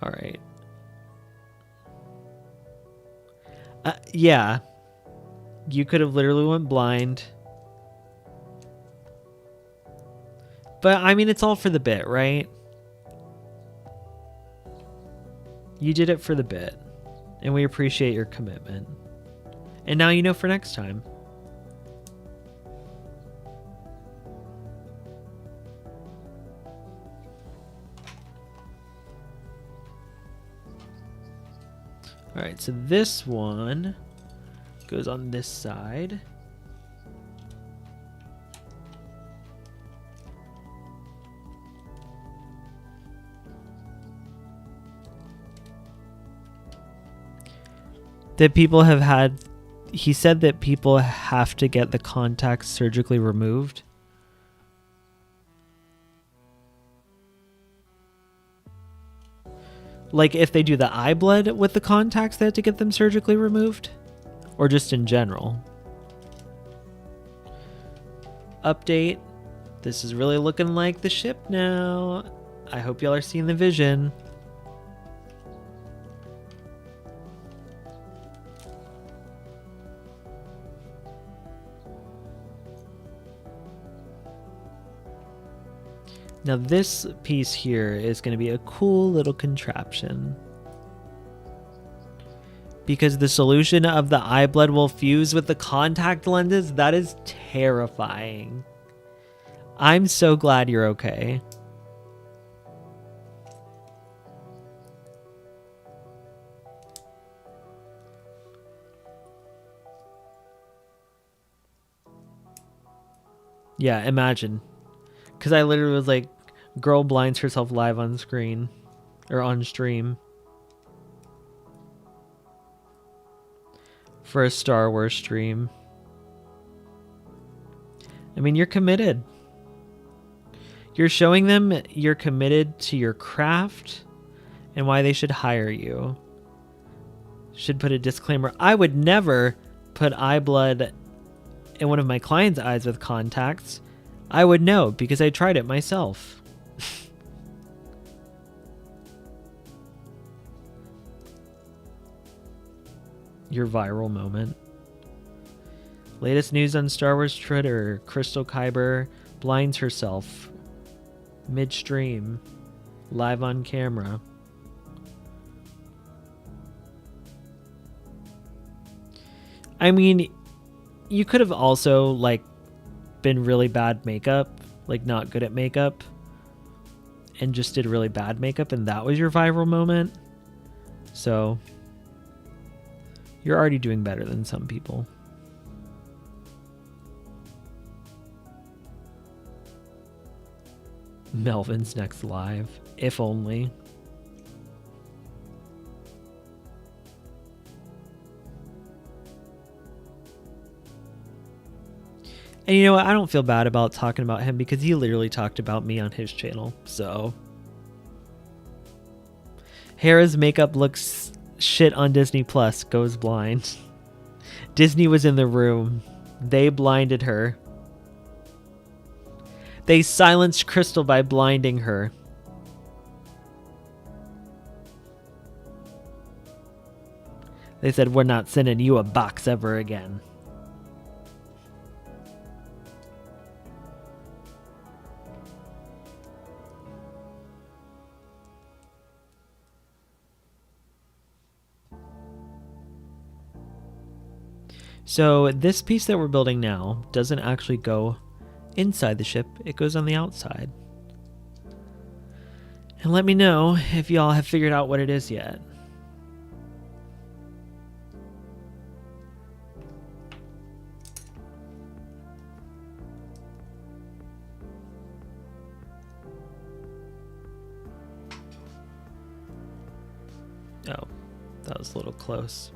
All right. Yeah. You could have literally went blind. But, I mean, it's all for the bit, right? You did it for the bit. And we appreciate your commitment. And now you know for next time. Alright, so this one goes on this side. That people have had... He said that people have to get the contacts surgically removed. Like, if they do the eye blood with the contacts, they have to get them surgically removed? Or just in general? Update. This is really looking like the ship now. I hope y'all are seeing the vision. Now this piece here is going to be a cool little contraption. Because the solution of the eye blood will fuse with the contact lenses, that is terrifying. I'm so glad you're okay. Yeah, imagine. Because I literally was like, girl blinds herself live on screen. Or on stream. For a Star Wars stream. I mean, you're committed. You're showing them you're committed to your craft and why they should hire you. Should put a disclaimer. I would never put eye blood in one of my clients' eyes with contacts. I would know because I tried it myself. Your viral moment. Latest news on Star Wars Twitter. Crystal Kyber blinds herself midstream, live on camera. I mean, you could have also like been really bad makeup, like not good at makeup, and just did really bad makeup, and that was your viral moment. So you're already doing better than some people. Melvin's next live, if only. And you know what? I don't feel bad about talking about him because he literally talked about me on his channel. So Hera's makeup looks shit on Disney Plus. Goes blind. Disney was in the room. They blinded her. They silenced Crystal by blinding her. They said, we're not sending you a box ever again. So this piece that we're building now doesn't actually go inside the ship, it goes on the outside. And let me know if y'all have figured out what it is yet. Oh, that was a little close.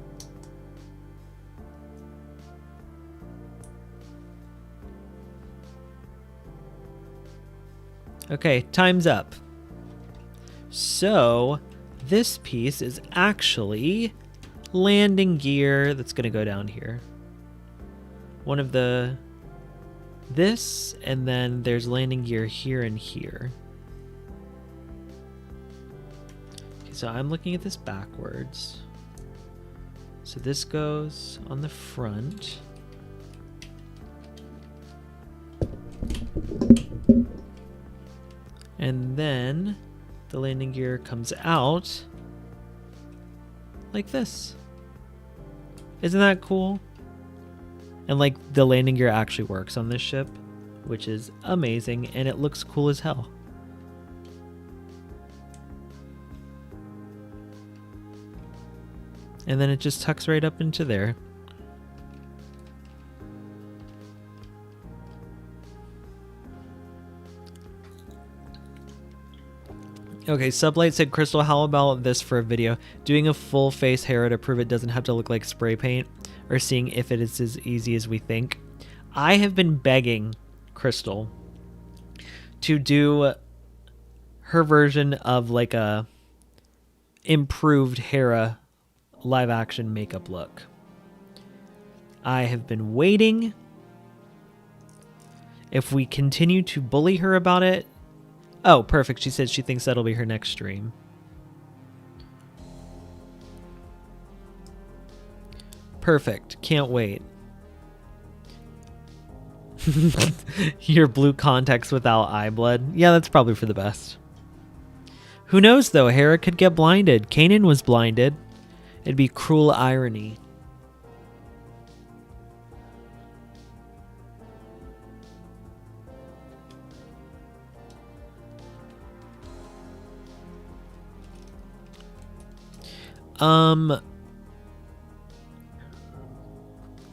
Okay, time's up. So, this piece is actually landing gear that's going to go down here. One of the... this, and then there's landing gear here and here. Okay, so I'm looking at this backwards. So this goes on the front. And then the landing gear comes out like this. Isn't that cool? And like the landing gear actually works on this ship, which is amazing, and it looks cool as hell. And then it just tucks right up into there. Okay, Sublight said, Crystal, how about this for a video? Doing a full face Hera to prove it doesn't have to look like spray paint, or seeing if it is as easy as we think. I have been begging Crystal to do her version of like a improved Hera live action makeup look. I have been waiting. If we continue to bully her about it... Oh, perfect. She said she thinks that'll be her next stream. Perfect. Can't wait. Your blue contacts without eye blood. Yeah, that's probably for the best. Who knows, though? Hera could get blinded. Kanan was blinded. It'd be cruel irony.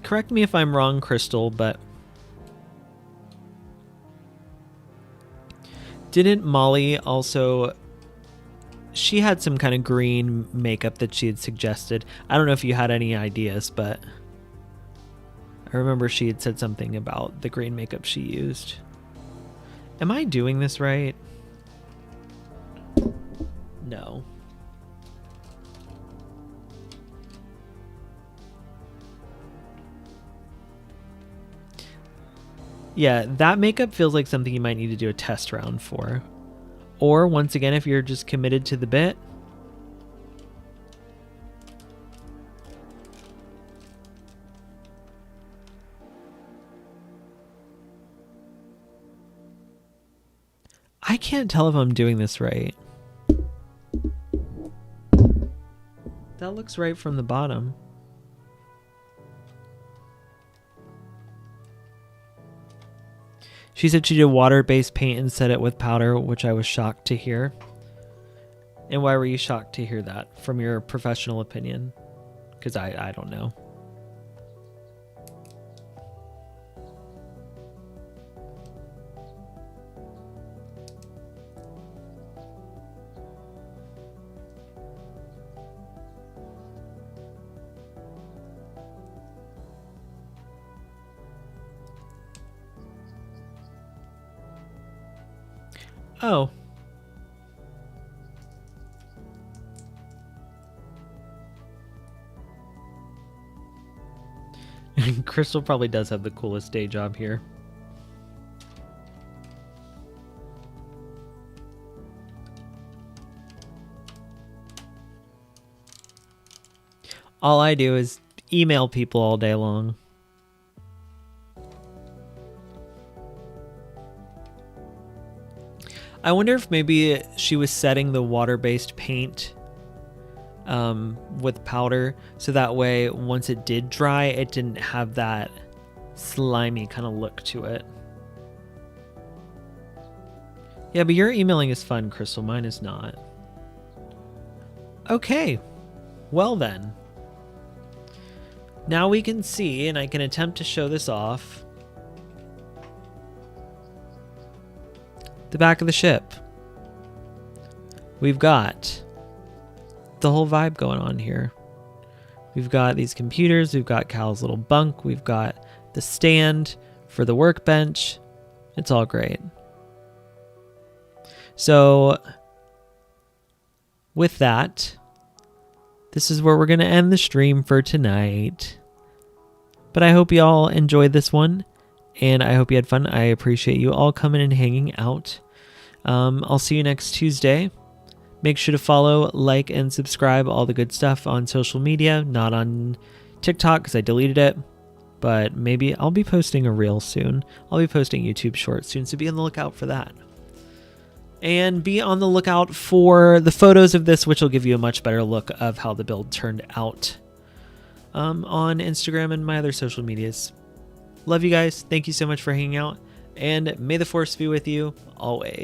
Correct me if I'm wrong, Crystal, but didn't Molly also... She had some kind of green makeup that she had suggested. I don't know if you had any ideas, but I remember she had said something about the green makeup she used. Am I doing this right? No. Yeah, that makeup feels like something you might need to do a test round for. Or, once again, if you're just committed to the bit. I can't tell if I'm doing this right. That looks right from the bottom. She said she did water-based paint and set it with powder, which I was shocked to hear. And why were you shocked to hear that from your professional opinion? Because I don't know. Oh. Crystal probably does have the coolest day job here. All I do is email people all day long. I wonder if maybe she was setting the water-based paint with powder, so that way once it did dry, it didn't have that slimy kind of look to it. Yeah, but your emailing is fun, Crystal. Mine is not. Okay. Well then. Now we can see, and I can attempt to show this off. The back of the ship. We've got the whole vibe going on here. We've got these computers, we've got Cal's little bunk, we've got the stand for the workbench. It's all great. So with that, this is where we're going to end the stream for tonight. But I hope you all enjoyed this one. And I hope you had fun. I appreciate you all coming and hanging out. I'll see you next Tuesday. Make sure to follow, like, and subscribe, all the good stuff on social media. Not on TikTok because I deleted it. But maybe I'll be posting a reel soon. I'll be posting YouTube shorts soon, so be on the lookout for that. And be on the lookout for the photos of this, which will give you a much better look of how the build turned out on Instagram and my other social medias. Love you guys. Thank you so much for hanging out. And may the Force be with you always.